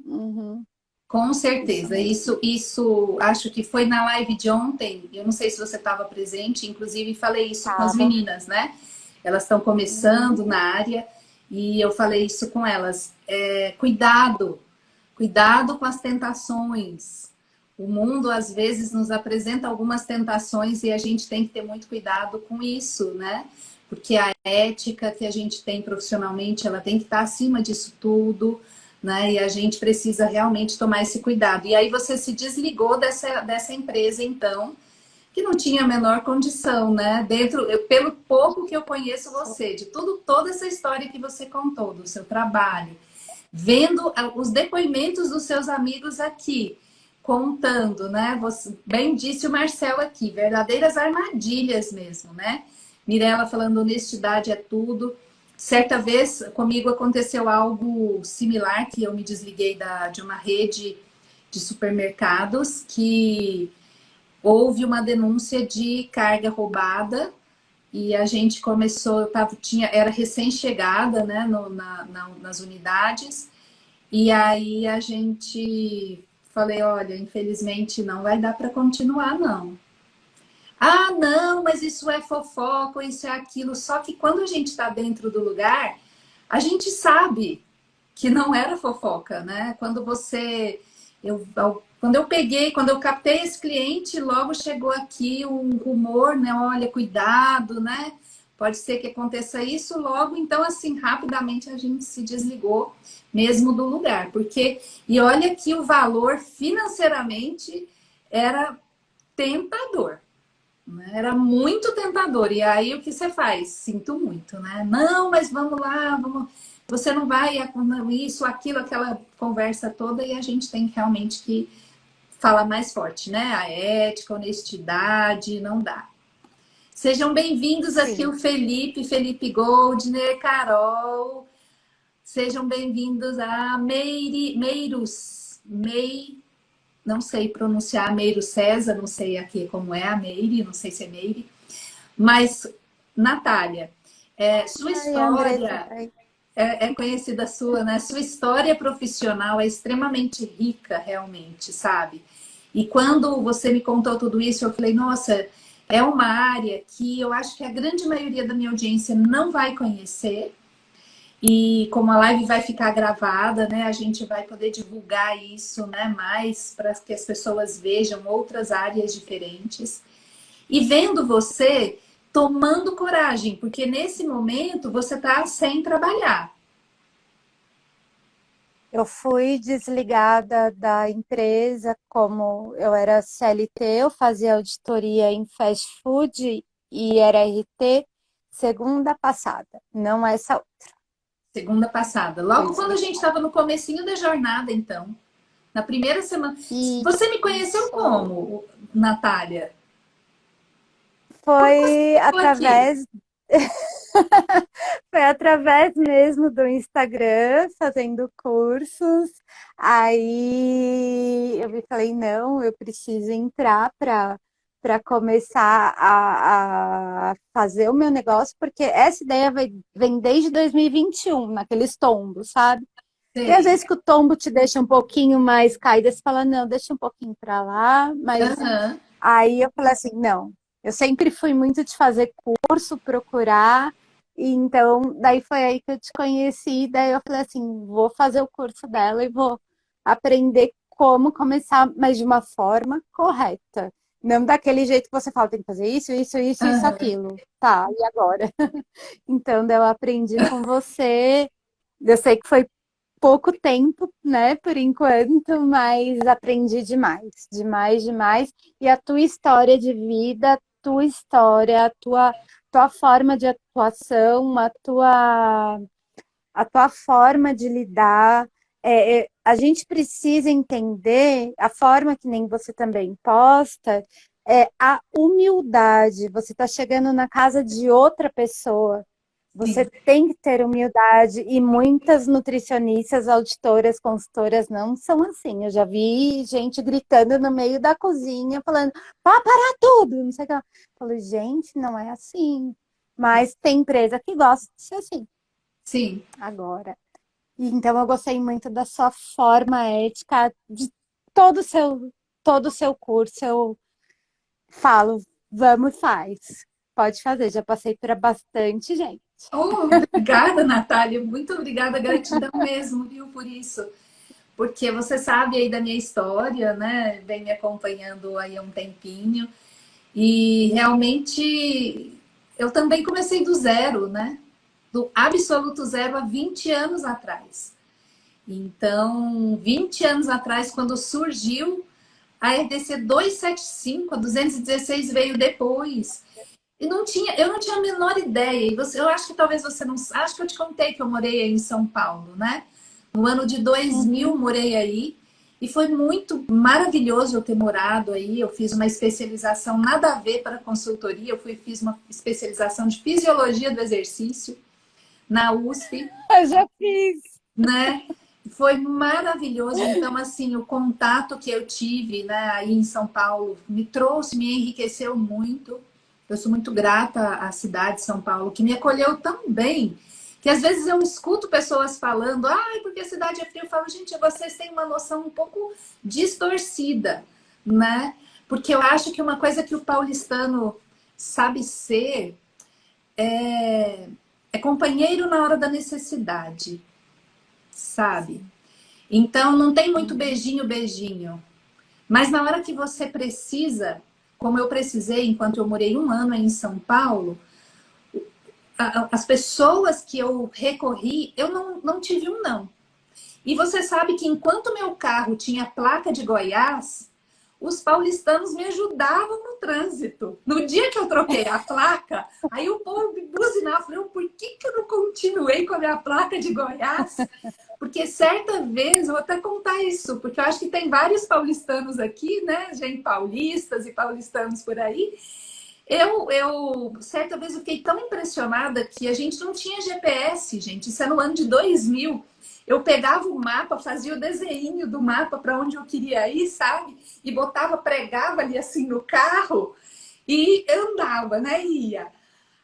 Uhum, Com isso certeza. mesmo. Isso acho que foi na live de ontem. Eu não sei se você estava presente, inclusive falei isso com as Tava. meninas, né? Elas estão Uhum. começando na área e eu falei isso com elas. Cuidado, cuidado com as tentações. O mundo às vezes nos apresenta algumas tentações e a gente tem que ter muito cuidado com isso, né? Porque a ética que a gente tem profissionalmente, ela tem que estar acima disso tudo, né? E a gente precisa realmente tomar esse cuidado. E aí você se desligou dessa empresa, então, que não tinha a menor condição, né? Pelo pouco que eu conheço você, de toda essa história que você contou, do seu trabalho, vendo os depoimentos dos seus amigos aqui, contando, né? Você, bem disse o Marcel aqui, verdadeiras armadilhas mesmo, né? Mirella falando honestidade é tudo. Certa vez comigo aconteceu algo similar, que eu me desliguei de uma rede de supermercados que houve uma denúncia de carga roubada e a gente começou, era recém-chegada, né, nas unidades, e aí a gente falei, olha, infelizmente não vai dar para continuar, não. Ah, não, mas isso é fofoca, isso é aquilo. Só que quando a gente está dentro do lugar, a gente sabe que não era fofoca, né? Quando eu captei esse cliente, logo chegou aqui um rumor, né? Olha, cuidado, né? Pode ser que aconteça isso logo, então assim, rapidamente a gente se desligou mesmo do lugar, porque e olha que o valor financeiramente era tentador, né? Era muito tentador. E aí o que você faz? Sinto muito, né? Não, mas vamos lá, vamos. Você não vai isso, aquilo, aquela conversa toda, e a gente tem realmente que falar mais forte, né? A ética, a honestidade, não dá. Sejam bem-vindos aqui Sim. o Felipe Goldner, Carol. Sejam bem-vindos a Meiros, não sei pronunciar Meiro César, não sei aqui como é a Meire, não sei se é Meire, mas Natália, sua Ai, Andressa, história é conhecida sua, né? Sua história profissional é extremamente rica, realmente, sabe? E quando você me contou tudo isso, eu falei, nossa, é uma área que eu acho que a grande maioria da minha audiência não vai conhecer. E como a live vai ficar gravada, né, a gente vai poder divulgar isso, né, mais para que as pessoas vejam outras áreas diferentes. E vendo você tomando coragem, porque nesse momento você está sem trabalhar. Eu fui desligada da empresa, como eu era CLT, eu fazia auditoria em fast food e era RT segunda passada, não essa outra. Segunda passada. Fui Logo quando a gente desligada. estava no comecinho da jornada, então. Na primeira semana. E Você me conheceu isso como, Natália? Como você foi chegou aqui? através foi através mesmo do Instagram, fazendo cursos. Aí eu me falei, não, eu preciso entrar para começar a fazer o meu negócio, porque essa ideia vem desde 2021, naqueles tombos, sabe? E às Sei. vezes que o tombo te deixa um pouquinho mais caída, você fala, não, deixa um pouquinho para lá, mas Aham. aí eu falei assim, não, eu sempre fui muito de fazer curso, procurar, e então daí foi aí que eu te conheci, daí eu falei assim, vou fazer o curso dela e vou aprender como começar, mas de uma forma correta. Não daquele jeito que você fala, tem que fazer isso, isso, isso, isso, Aham. aquilo. Tá, e agora? Então, daí eu aprendi com você. Eu sei que foi pouco tempo, né, por enquanto, mas aprendi demais, demais, demais. E a tua história de vida, a tua história, tua forma de atuação, a tua forma de lidar. A gente precisa entender a forma que nem você também posta, a humildade. Você está chegando na casa de outra pessoa. Você Sim, tem que ter humildade e muitas nutricionistas, auditoras, consultoras não são assim. Eu já vi gente gritando no meio da cozinha, falando, pá, parar tudo, não sei o que. Eu falo, gente, não é assim. Mas tem empresa que gosta de ser assim sim. agora. E então eu gostei muito da sua forma ética, de todo o seu, todo o seu curso. Eu falo, vamos, faz. Pode fazer, já passei para bastante gente. Oh, obrigada, Natália. Muito obrigada, gratidão mesmo, viu, por isso. Porque você sabe aí da minha história, né? Vem me acompanhando aí há um tempinho. E realmente eu também comecei do zero, né? Do absoluto zero há 20 anos atrás. Então, 20 anos atrás, quando surgiu a RDC 275, a 216 veio depois. E não tinha, eu não tinha a menor ideia. E você, eu acho que talvez você não. Acho que eu te contei que eu morei aí em São Paulo, né? No ano de 2000, Uhum. morei aí. E foi muito maravilhoso eu ter morado aí. Eu fiz uma especialização nada a ver para consultoria. Fiz uma especialização de fisiologia do exercício na USP, Eu já fiz. né? Foi maravilhoso. Então, assim, o contato que eu tive, né, aí em São Paulo me trouxe, me enriqueceu muito. Eu sou muito grata à cidade de São Paulo, que me acolheu tão bem, que às vezes eu escuto pessoas falando, ai, porque a cidade é fria. Eu falo, gente, vocês têm uma noção um pouco distorcida, né? Porque eu acho que uma coisa que o paulistano sabe ser é companheiro na hora da necessidade, sabe? Então não tem muito Uhum. beijinho, beijinho. Mas na hora que você precisa, como eu precisei enquanto eu morei um ano em São Paulo, as pessoas que eu recorri, eu não tive um não. E você sabe que enquanto meu carro tinha placa de Goiás, os paulistanos me ajudavam no trânsito. No dia que eu troquei a placa, aí o povo me buzinava, eu falei, por que, que eu não continuei com a minha placa de Goiás? Porque certa vez, eu vou até contar isso, porque eu acho que tem vários paulistanos aqui, né? Gente, paulistas e paulistanos por aí. Certa vez, eu fiquei tão impressionada que a gente não tinha GPS, gente. Isso é no ano de 2000. Eu pegava o mapa, fazia o desenho do mapa para onde eu queria ir, sabe? E botava, pregava ali assim no carro e andava, né? Ia.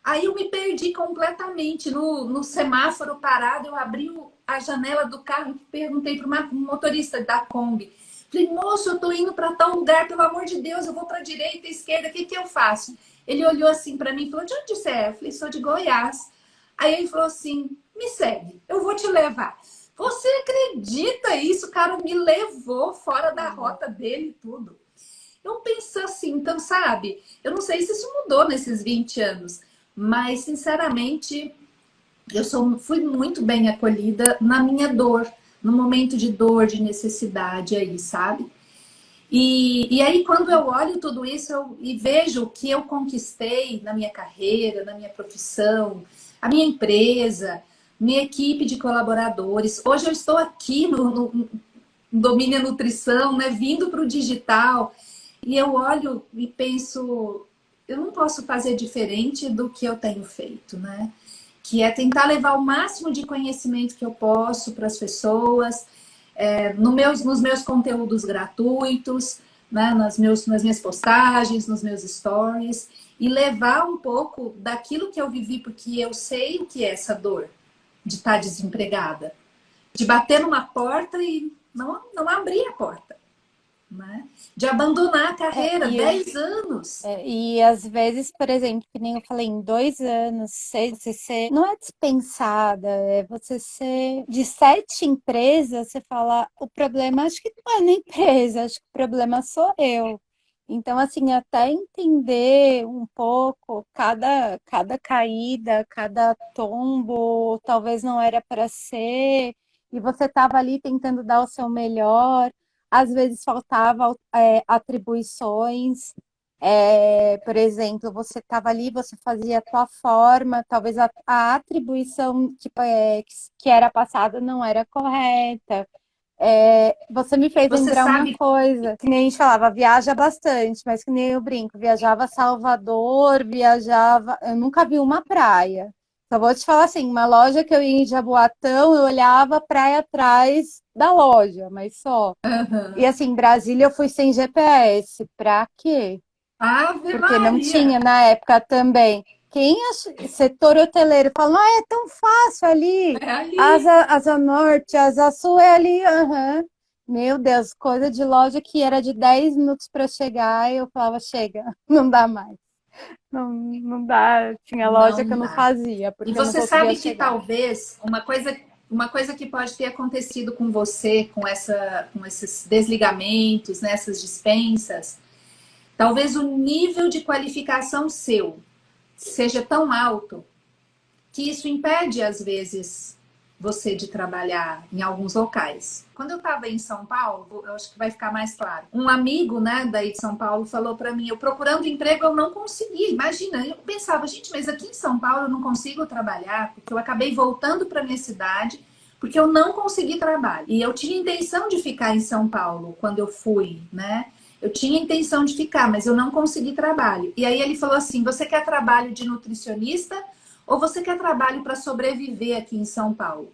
Aí eu me perdi completamente no semáforo parado. Eu abri a janela do carro e perguntei para um motorista da Kombi. Falei, moço, eu tô indo para tal lugar, pelo amor de Deus, eu vou para direita, esquerda, o que que eu faço? Ele olhou assim para mim e falou, de onde você é? Eu falei, sou de Goiás. Aí ele falou assim, me segue, eu vou te levar. Você acredita isso? O cara me levou fora da rota dele e tudo. Eu penso assim, então, sabe? Eu não sei se isso mudou nesses 20 anos, mas, sinceramente, fui muito bem acolhida na minha dor, num momento de dor, de necessidade aí, sabe? E aí, quando eu olho tudo isso e vejo o que eu conquistei na minha carreira, na minha profissão, a minha empresa, minha equipe de colaboradores. Hoje eu estou aqui no Domínio Nutrição, né, vindo para o digital, e eu olho e penso, eu não posso fazer diferente do que eu tenho feito, né? Que é tentar levar o máximo de conhecimento que eu posso para as pessoas, nos meus conteúdos gratuitos, né, nas minhas postagens, nos meus stories, e levar um pouco daquilo que eu vivi, porque eu sei o que é essa dor de estar desempregada, de bater numa porta e não abrir a porta, né? De abandonar a É, carreira, e, 10 anos. e às vezes, por exemplo, que nem eu falei, em 2 anos, você ser, não é dispensada, é você ser de 7 empresas, você fala, o problema acho que não é na empresa, acho que o problema sou eu. Então, assim, até entender um pouco cada caída, cada tombo, talvez não era para ser, e você estava ali tentando dar o seu melhor, às vezes faltava atribuições, por exemplo, você estava ali, você fazia a tua forma, talvez a atribuição que era passada não era correta. Você me fez Você lembrar uma sabe, coisa, que nem a gente falava, viaja bastante, mas que nem eu brinco, viajava a Salvador, viajava, eu nunca vi uma praia. Só vou te falar assim, uma loja que eu ia em Jaboatão, eu olhava a praia atrás da loja, mas só. E uhum. assim, Brasília eu fui sem GPS, pra quê? Ave Porque não Maria, tinha na época também. Setor hoteleiro fala, ah, é tão fácil ali. é ali. Asa Norte, Asa Sul é ali, aham. Meu Deus, coisa de loja que era de 10 minutos para chegar, e eu falava, chega, não dá mais. Não dá. Tinha loja que Não eu não dá. fazia, E porque eu não você conseguia sabe que chegar. talvez uma coisa que pode ter acontecido com você, com esses desligamentos, nessas dispensas, talvez o nível de qualificação seu seja tão alto que isso impede, às vezes, você de trabalhar em alguns locais. Quando eu estava em São Paulo, eu acho que vai ficar mais claro. Um amigo, né, daí de São Paulo falou para mim, eu procurando emprego eu não consegui. Imagina, eu pensava, gente, mas aqui em São Paulo eu não consigo trabalhar, porque eu acabei voltando para minha cidade, porque eu não consegui trabalho. E eu tinha intenção de ficar em São Paulo quando eu fui, né? Eu tinha intenção de ficar, mas eu não consegui trabalho. E aí ele falou assim: você quer trabalho de nutricionista ou você quer trabalho para sobreviver aqui em São Paulo?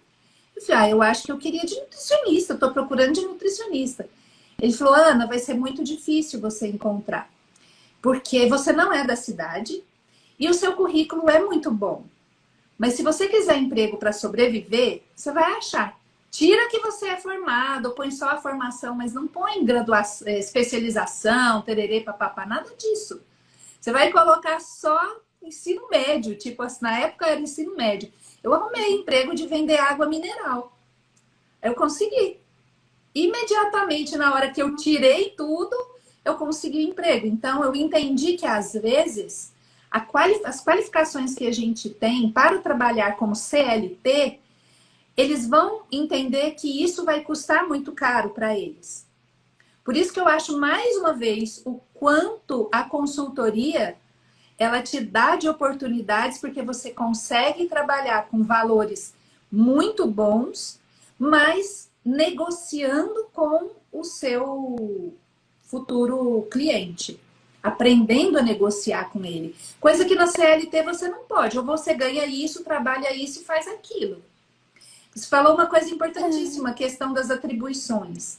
Eu falei, eu acho que eu queria de nutricionista, estou procurando de nutricionista. Ele falou, Ana, vai ser muito difícil você encontrar, porque você não é da cidade e o seu currículo é muito bom. Mas se você quiser emprego para sobreviver, você vai achar. Tira que você é formado, põe só a formação, mas não põe graduação, especialização, tererê, papapá, nada disso. Você vai colocar só ensino médio, tipo assim, na época era ensino médio. Eu arrumei emprego de vender água mineral. Eu consegui. Imediatamente, na hora que eu tirei tudo, eu consegui emprego. Então, eu entendi que, às vezes, as qualificações que a gente tem para trabalhar como CLT, eles vão entender que isso vai custar muito caro para eles. Por isso que eu acho, mais uma vez, o quanto a consultoria ela te dá de oportunidades porque você consegue trabalhar com valores muito bons, mas negociando com o seu futuro cliente, aprendendo a negociar com ele. Coisa que na CLT você não pode, ou você ganha isso, trabalha isso e faz aquilo. Você falou uma coisa importantíssima, a questão das atribuições.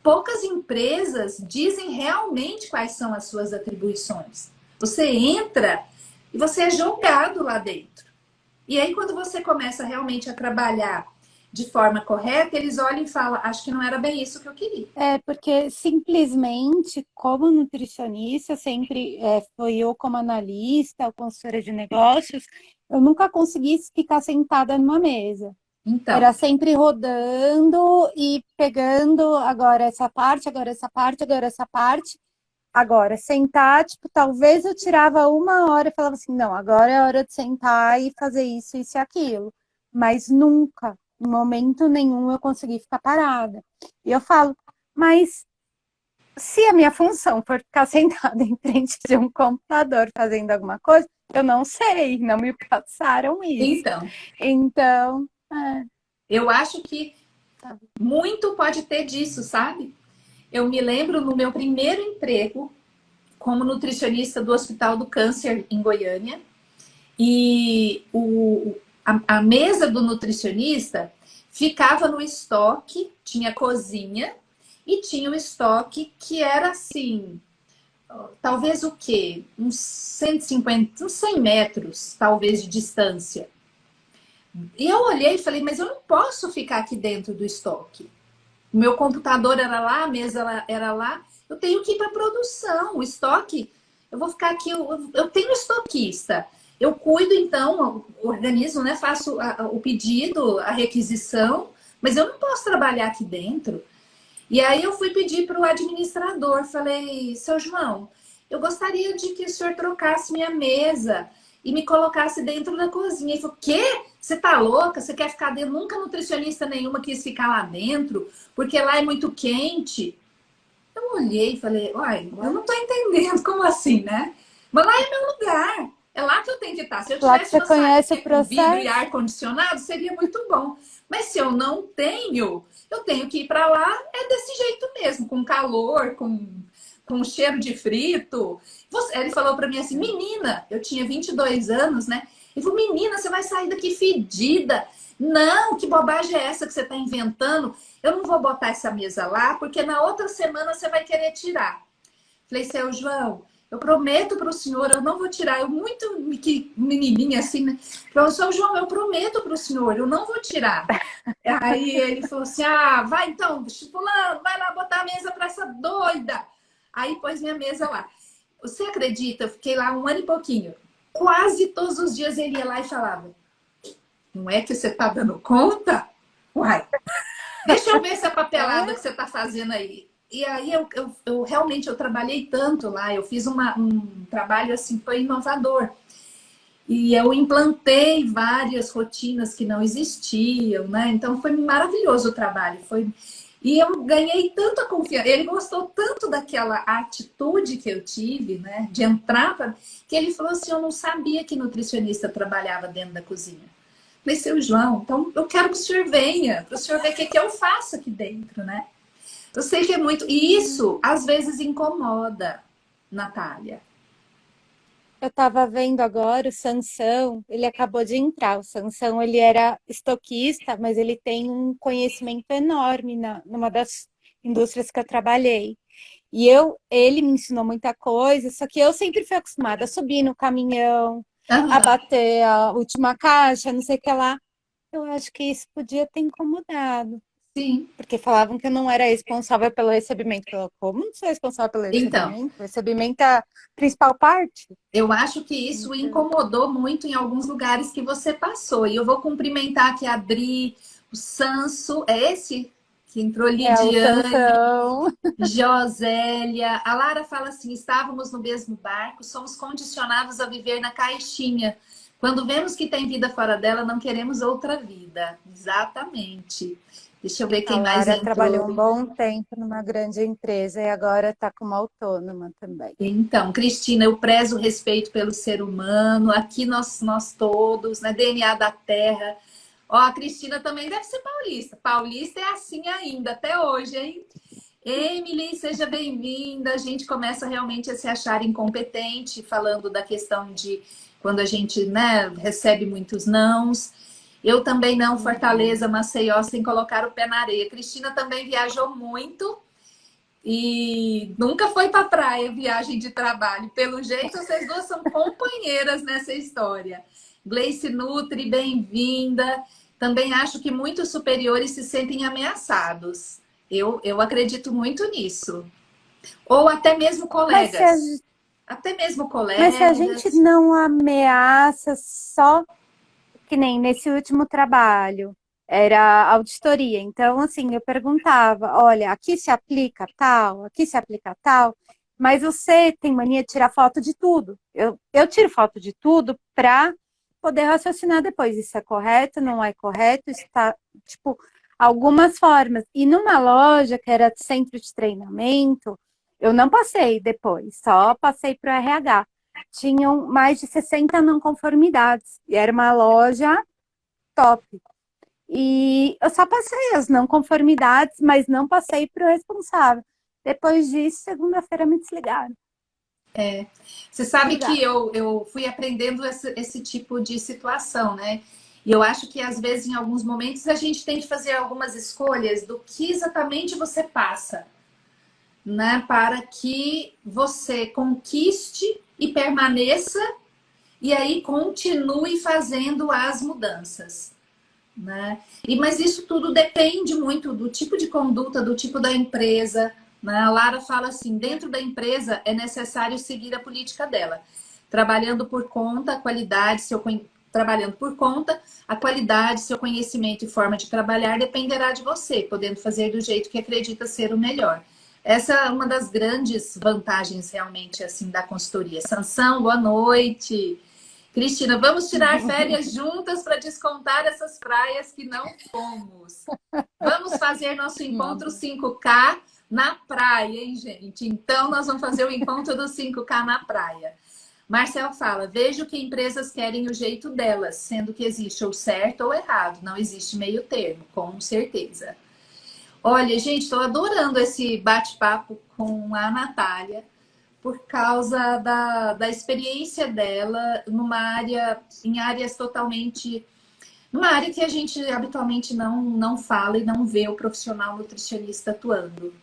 Poucas empresas dizem realmente quais são as suas atribuições. Você entra e você é jogado lá dentro. E aí, quando você começa realmente a trabalhar de forma correta, eles olham e falam: acho que não era bem isso que eu queria. Porque simplesmente, como nutricionista, sempre foi eu como analista, ou consultora de negócios, eu nunca consegui ficar sentada numa mesa. Então, Era sempre rodando e pegando agora essa parte, agora essa parte, agora essa parte. Agora, sentar, tipo, talvez eu tirava 1 hora e falava assim, não, agora é hora de sentar e fazer isso e aquilo. Mas nunca. Em momento nenhum eu consegui ficar parada. E eu falo, mas se a minha função for ficar sentada em frente de um computador fazendo alguma coisa, eu não sei, não me passaram isso. Então, Então, eu acho que tá. muito pode ter disso, sabe? Eu me lembro no meu primeiro emprego como nutricionista do Hospital do Câncer em Goiânia, e a mesa do nutricionista ficava no estoque, tinha cozinha e tinha o estoque que era assim, talvez o quê? Uns 150, uns 100 metros, talvez, de distância. E eu olhei e falei, mas eu não posso ficar aqui dentro do estoque. O meu computador era lá, a mesa era lá. Eu tenho que ir para a produção, o estoque. Eu vou ficar aqui, eu tenho estoquista. Eu cuido, então, organizo, né? Faço o pedido, a requisição, mas eu não posso trabalhar aqui dentro. E aí eu fui pedir para o administrador, falei, seu João, eu gostaria de que o senhor trocasse minha mesa e me colocasse dentro da cozinha. Ele falou, quê? Você tá louca? Você quer ficar dentro? Nunca nutricionista nenhuma quis ficar lá dentro, porque lá é muito quente. Eu olhei e falei, uai, eu não tô entendendo, como assim, né? Mas lá é meu lugar. É lá que eu tenho que estar. Se eu Lá que tivesse você uma conhece o salinha com vidro e processo, ar-condicionado, seria muito bom. Mas se eu não tenho, eu tenho que ir para lá, é desse jeito mesmo, com calor, com cheiro de frito. Ele falou para mim assim, menina, eu tinha 22 anos, né? Ele falou, menina, você vai sair daqui fedida. Não, que bobagem é essa que você está inventando? Eu não vou botar essa mesa lá, porque na outra semana você vai querer tirar. Falei, seu João, eu prometo para o senhor, eu não vou tirar. Eu muito menininha assim, né? Falei, seu João, eu prometo para o senhor, eu não vou tirar. Aí ele falou assim, ah, vai então, fulano, vai lá botar a mesa para essa doida. Aí pôs minha mesa lá. Você acredita? Eu fiquei lá um ano e pouquinho. Quase todos os dias ele ia lá e falava, não é que você tá dando conta? Uai, deixa eu ver essa papelada que você tá fazendo aí. E aí eu realmente eu trabalhei tanto lá, eu fiz um trabalho assim, foi inovador. E eu implantei várias rotinas que não existiam, né? Então foi maravilhoso o trabalho. E eu ganhei tanta confiança. Ele gostou tanto daquela atitude que eu tive, né? De entrar, que ele falou assim: eu não sabia que nutricionista trabalhava dentro da cozinha. Falei, seu João, então eu quero que o senhor venha, para o senhor ver o que eu faço aqui dentro, né? Eu sei que é muito. E isso às vezes incomoda, Natália. eu estava vendo agora o Sansão, ele acabou de entrar. O Sansão, ele era estoquista, mas ele tem um conhecimento enorme numa das indústrias que eu trabalhei. E ele me ensinou muita coisa, só que eu sempre fui acostumada a subir no caminhão, a Aham. bater a última caixa, não sei o que lá. Eu acho que isso podia ter incomodado, Sim. porque falavam que eu não era responsável pelo recebimento. Eu, como não sou responsável pelo Então, recebimento? O recebimento é a principal parte. eu acho que isso Então, incomodou muito em alguns lugares que você passou. E eu vou cumprimentar aqui a Adri, o Sanso, é esse que entrou, é o Lidiane, Sansão. Josélia. A Lara fala assim: estávamos no mesmo barco, somos condicionados a viver na caixinha. Quando vemos que tem vida fora dela, não queremos outra vida. Exatamente. Deixa eu ver A quem mais Lara entrou. trabalhou um bom tempo numa grande empresa e agora está como autônoma também. Então, Cristina, eu prezo o respeito pelo ser humano. Aqui nós todos, né? DNA da Terra. Ó, a Cristina também deve ser paulista. Paulista é assim ainda, até hoje, hein? Emily, seja bem-vinda. A gente começa realmente a se achar incompetente, falando da questão de quando a gente, né, recebe muitos nãos. Eu também não, Fortaleza, Maceió, sem colocar o pé na areia. Cristina também viajou muito e nunca foi para praia, viagem de trabalho. Pelo jeito, vocês duas são companheiras nessa história. Gleice Nutri, bem-vinda. Também acho que muitos superiores se sentem ameaçados. Eu acredito muito nisso. Ou até mesmo Mas se a, colegas. Até mesmo mas se a gente colegas. não ameaça só que nem nesse último trabalho, era auditoria. Então, assim, eu perguntava, olha, aqui se aplica tal, aqui se aplica tal, mas você tem mania de tirar foto de tudo. Eu tiro foto de tudo para poder raciocinar depois. Isso é correto, não é correto, isso tá, tipo, algumas formas. E numa loja que era centro de treinamento, eu não passei depois, só passei para o RH. Tinham mais de 60 não conformidades. E era uma loja top. E eu só passei as não conformidades, mas não passei para o responsável. Depois disso, segunda-feira me desligaram. Você sabe que Desligaram. eu fui aprendendo esse tipo de situação, né? E eu acho que às vezes, em alguns momentos, a gente tem que fazer algumas escolhas do que exatamente você passa, né? Para que você conquiste e permaneça e aí continue fazendo as mudanças, né? Mas isso tudo depende muito do tipo de conduta, do tipo da empresa, né? A Lara fala assim, dentro da empresa é necessário seguir a política dela. Trabalhando por conta, a qualidade, trabalhando por conta, a qualidade, seu conhecimento e forma de trabalhar dependerá de você, podendo fazer do jeito que acredita ser o melhor. Essa é uma das grandes vantagens realmente assim da consultoria. Sansão, boa noite. Cristina, vamos tirar férias juntas para descontar essas praias que não fomos. Vamos fazer nosso encontro 5K na praia, hein, gente? Então, nós vamos fazer o encontro do 5K na praia. Marcel fala, vejo que empresas querem o jeito delas, sendo que existe ou certo ou errado, não existe meio termo, com certeza. Olha, gente, estou adorando esse bate-papo com a Natália por causa da experiência dela em áreas totalmente. Numa área que a gente habitualmente não fala e não vê o profissional nutricionista atuando.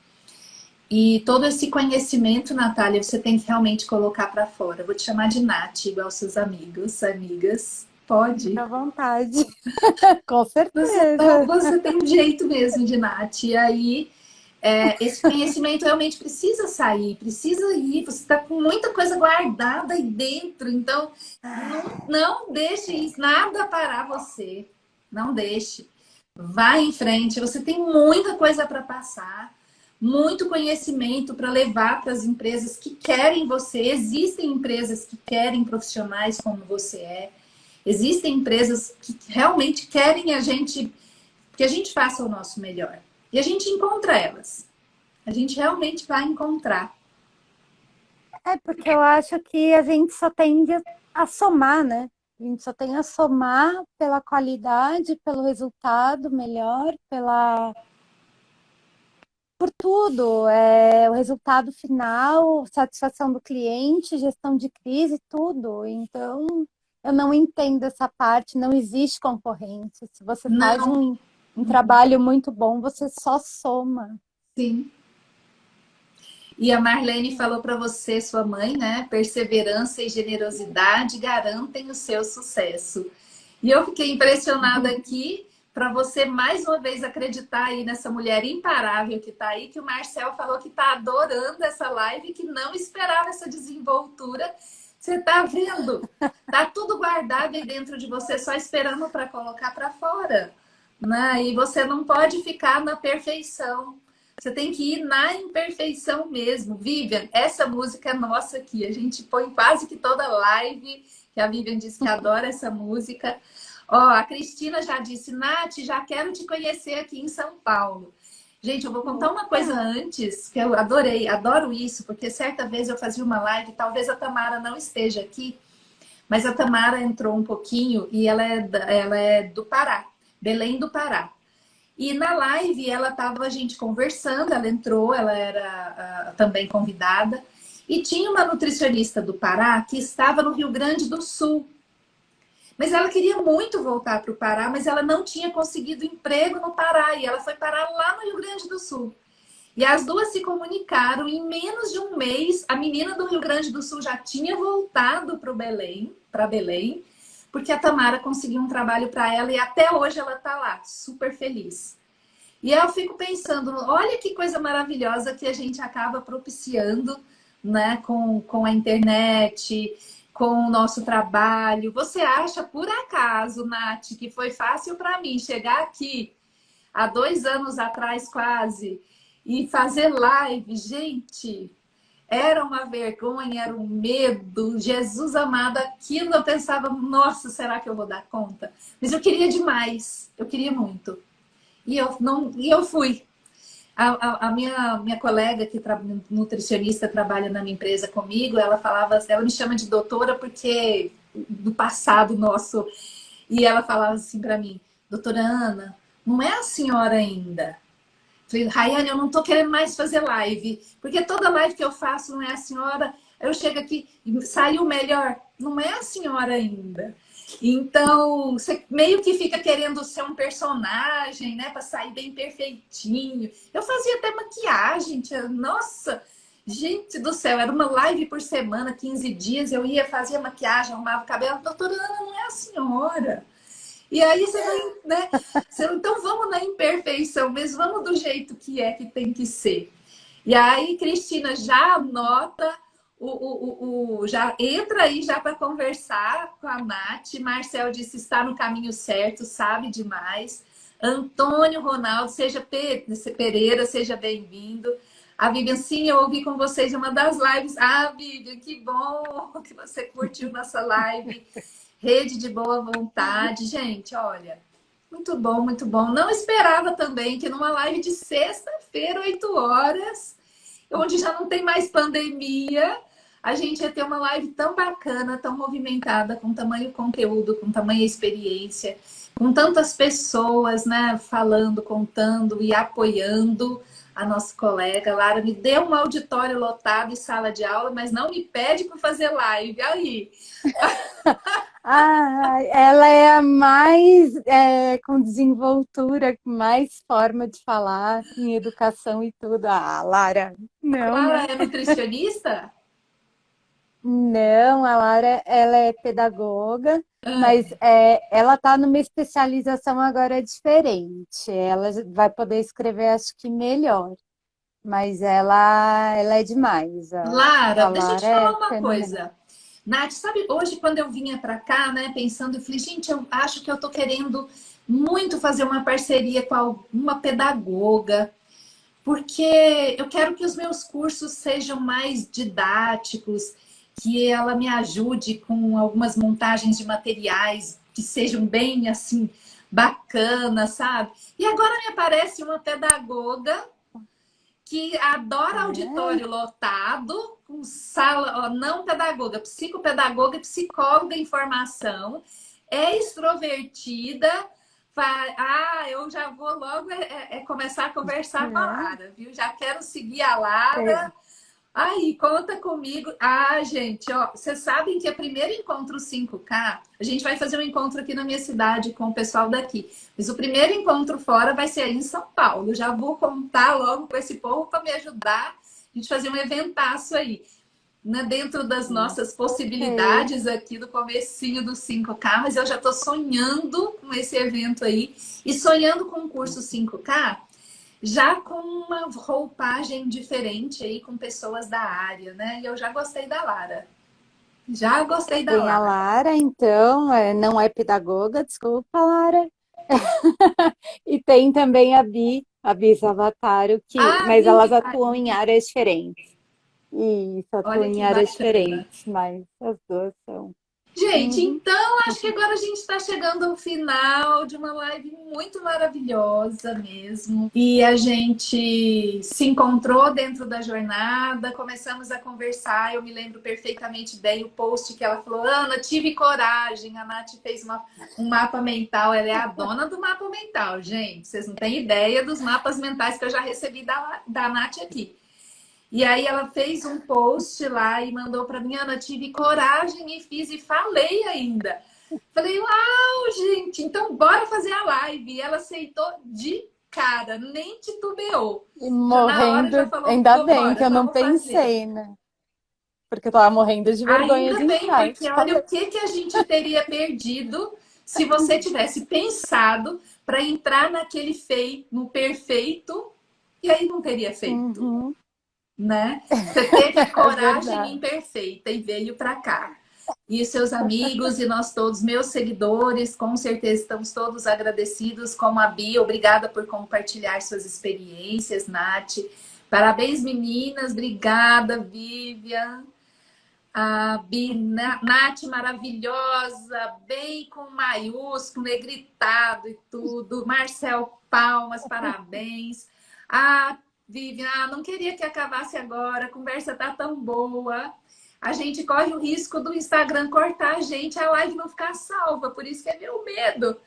E todo esse conhecimento, Natália, você tem que realmente colocar para fora. Vou te chamar de Nath, igual seus amigos, amigas. Pode? À vontade. Com Você, certeza. você tem um jeito mesmo de Nath. E aí, esse conhecimento realmente precisa sair, precisa ir. Você está com muita coisa guardada aí dentro. Então, não deixe nada parar você. Não deixe. Vá em frente. Você tem muita coisa para passar, muito conhecimento para levar para as empresas que querem você. Existem empresas que querem profissionais como você é. Existem empresas que realmente querem que a gente faça o nosso melhor. E a gente encontra elas. A gente realmente vai encontrar. É porque eu acho que a gente só tende a somar, né? A gente só tem a somar pela qualidade, pelo resultado melhor, por tudo. O resultado final, satisfação do cliente, gestão de crise, tudo. Então, eu não entendo essa parte, não existe concorrência. Se você faz Não, um trabalho muito bom, você só soma. sim. E a Marlene falou para você, sua mãe, né? Perseverança e generosidade garantem o seu sucesso. E eu fiquei impressionada aqui para você mais uma vez acreditar aí nessa mulher imparável que está aí, que o Marcel falou que está adorando essa live, que não esperava essa desenvoltura. Você está vendo? Tá tudo guardado aí dentro de você, só esperando para colocar para fora, né? E você não pode ficar na perfeição. Você tem que ir na imperfeição mesmo. Vivian, essa música é nossa aqui. A gente põe quase que toda live, que a Vivian disse que adora essa música. Ó, a Cristina já disse, Nath, já quero te conhecer aqui em São Paulo. Gente, eu vou contar uma coisa antes, que eu adorei, adoro isso, porque certa vez eu fazia uma live, talvez a Tamara não esteja aqui, mas a Tamara entrou um pouquinho e ela é do Pará, Belém do Pará. E na live ela estava a gente conversando, ela entrou, ela era também convidada, e tinha uma nutricionista do Pará que estava no Rio Grande do Sul. Mas ela queria muito voltar para o Pará, mas ela não tinha conseguido emprego no Pará, e ela foi parar lá no Rio Grande do Sul. E as duas se comunicaram, e em menos de um mês, a menina do Rio Grande do Sul já tinha voltado para Belém, porque a Tamara conseguiu um trabalho para ela e até hoje ela está lá, super feliz. E eu fico pensando, olha que coisa maravilhosa que a gente acaba propiciando, né, com a internet, com o nosso trabalho. Você acha, por acaso, Nath, que foi fácil para mim chegar aqui há 2 anos atrás quase e fazer live? Gente, Era uma vergonha, era um medo. Jesus amado, aquilo eu pensava, nossa, será que eu vou dar conta? Mas eu queria demais, eu queria muito. E eu fui. A minha colega que nutricionista trabalha na minha empresa comigo, ela falava, ela me chama de doutora porque do passado nosso. E ela falava assim para mim, doutora Ana, não é a senhora ainda. Falei, Rayane, eu não tô querendo mais fazer live, porque toda live que eu faço não é a senhora. Eu chego aqui e saiu melhor, não é a senhora ainda. Então, você meio que fica querendo ser um personagem, né, para sair bem perfeitinho. Eu fazia até maquiagem, nossa, gente do céu, era uma live por semana, 15 dias, eu ia, fazia maquiagem, arrumava o cabelo. Doutora Ana, não é a senhora. E aí você vai, né? Então vamos na imperfeição, mas vamos do jeito que tem que ser. E aí, Cristina já anota, já entra aí já para conversar com a Nath. Marcel disse está no caminho certo, sabe demais. Antônio Ronaldo, Pereira, seja bem-vindo. A Vivian, sim, eu ouvi com vocês uma das lives. Ah, Vivian, que bom que você curtiu nossa live. Rede de boa vontade. Gente, olha, muito bom, muito bom. Não esperava também que numa live de sexta-feira, 8 horas, onde já não tem mais pandemia, a gente ia ter uma live tão bacana, tão movimentada, com tamanho conteúdo, com tamanha experiência, com tantas pessoas, né, falando, contando e apoiando a nossa colega. Lara me deu um auditório lotado e sala de aula, mas não me pede para fazer live. Aí. Ah, ela é a mais com desenvoltura, com mais forma de falar em educação e tudo. Ah, Lara, não, Lara né? é nutricionista? Não, a Lara, ela é pedagoga, mas ela está numa especialização agora diferente. Ela vai poder escrever, acho que melhor, mas ela é demais. A Lara, deixa eu te Lara falar é uma fenomenal. coisa. Nath, sabe, hoje quando eu vinha para cá, né, pensando, eu falei, gente, eu acho que eu tô querendo muito fazer uma parceria com uma pedagoga, porque eu quero que os meus cursos sejam mais didáticos, que ela me ajude com algumas montagens de materiais que sejam bem, assim, bacanas, sabe? E agora me aparece uma pedagoga que adora É, auditório lotado, com sala, ó, não pedagoga, psicopedagoga, psicóloga em formação, é extrovertida. Eu já vou logo começar a conversar com a é, Lara, viu? Já quero seguir a é. Lara. Aí, conta comigo. Ah, gente, ó, vocês sabem que é o primeiro encontro 5K, a gente vai fazer um encontro aqui na minha cidade com o pessoal daqui. Mas o primeiro encontro fora vai ser aí em São Paulo. Já vou contar logo com esse povo para me ajudar a gente fazer um eventaço aí, né? Dentro das nossas Ok. possibilidades aqui do comecinho do 5K, mas eu já estou sonhando com esse evento aí e sonhando com o curso 5K já com uma roupagem diferente aí com pessoas da área, né? E eu já gostei da Lara. Já gostei da Tem a Lara. Lara, então, não é pedagoga, desculpa, Lara. E tem também a Bi Savataro, Ah, mas Vi elas que tá atuam aí. em áreas diferentes. Isso, atuam Olha em que áreas bacana. diferentes, mas as duas são. Gente, Uhum. então acho que agora a gente está chegando ao final de uma live muito maravilhosa mesmo. E a gente se encontrou dentro da jornada, começamos a conversar. Eu me lembro perfeitamente bem o post que ela falou: Ana, tive coragem. A Nath fez um mapa mental. Ela é a dona do mapa mental, gente. Vocês não têm ideia dos mapas mentais que eu já recebi da Nath aqui. E aí ela fez um post lá e mandou para mim, Ana, tive coragem e fiz e falei ainda. Falei, uau, gente, então bora fazer a live. E ela aceitou de cara, nem titubeou. E Já na hora já morrendo, falou, ainda bem que vambora, eu não vamos fazer. pensei, né? Porque eu tava morrendo de vergonha de Ainda bem, entrar. porque olha o que a gente teria perdido se você tivesse pensado para entrar naquele no perfeito e aí não teria feito. Uhum. Né? Você teve É coragem verdade. imperfeita e veio para cá. E seus amigos e nós todos, meus seguidores, com certeza estamos todos agradecidos, como a Bia, obrigada por compartilhar suas experiências, Nath. Parabéns, meninas. Obrigada, Vivian. A Nath maravilhosa, bem com maiúsculo, negritado e tudo. Marcel Palmas, parabéns. Ah, Vivian, não queria que acabasse agora, a conversa tá tão boa. A gente corre o risco do Instagram cortar a gente, a live não ficar salva, por isso que é meu medo.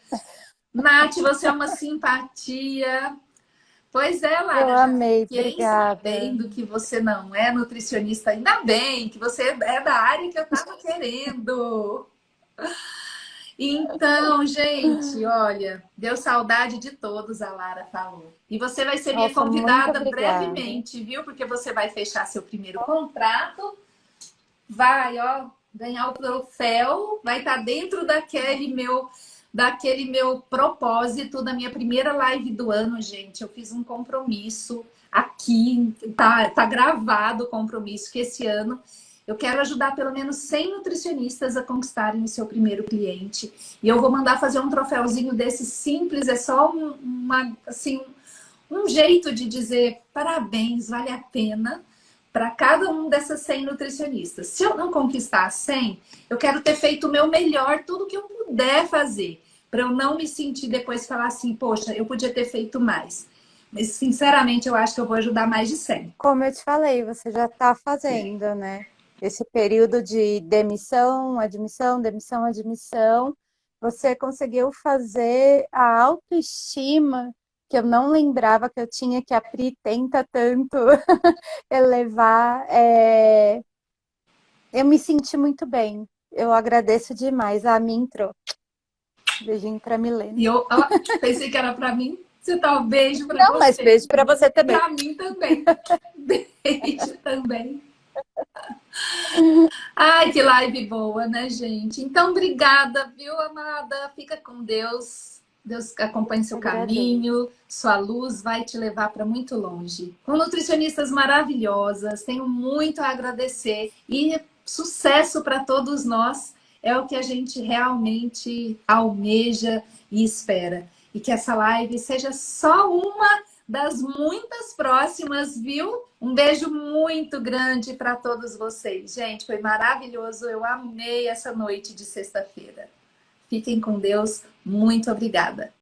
Nath, você é uma simpatia. Pois é, Eu Lara, já amei, fiquei obrigada. sabendo que você não é nutricionista, ainda bem, que você é da área que eu estava querendo. Então, gente, olha, deu saudade de todos, a Lara falou. E você vai ser minha Nossa, muito convidada obrigada. brevemente, viu? Porque você vai fechar seu primeiro contrato, vai, ó, ganhar o troféu, vai estar dentro daquele meu propósito da minha primeira live do ano, gente. Eu fiz um compromisso aqui, tá gravado o compromisso que esse ano eu quero ajudar pelo menos 100 nutricionistas a conquistarem o seu primeiro cliente. E eu vou mandar fazer um troféuzinho desse simples, é só um jeito de dizer parabéns, vale a pena para cada um dessas 100 nutricionistas. Se eu não conquistar 100, eu quero ter feito o meu melhor, tudo que eu puder fazer, para eu não me sentir depois falar assim, poxa, eu podia ter feito mais. Mas, sinceramente, eu acho que eu vou ajudar mais de 100. Como eu te falei, você já está fazendo, né? Esse período de demissão, admissão, demissão, admissão, você conseguiu fazer a autoestima que eu não lembrava que eu tinha, que a Pri tenta tanto elevar. Eu me senti muito bem. Eu agradeço demais. A mim entrou. Beijinho para Milena. E eu pensei que era para mim. Você tá um beijo para Não, mas você. beijo para você também. Para mim também. Beijo também. Ai, que live boa, né, gente? Então, obrigada, viu, amada? Fica com Deus. Deus acompanhe seu Agradeço. caminho, sua luz vai te levar para muito longe. Com nutricionistas maravilhosas, tenho muito a agradecer e sucesso para todos nós. É o que a gente realmente almeja e espera. E que essa live seja só uma das muitas próximas, viu? Um beijo muito grande para todos vocês. Gente, foi maravilhoso. Eu amei essa noite de sexta-feira. Fiquem com Deus. Muito obrigada.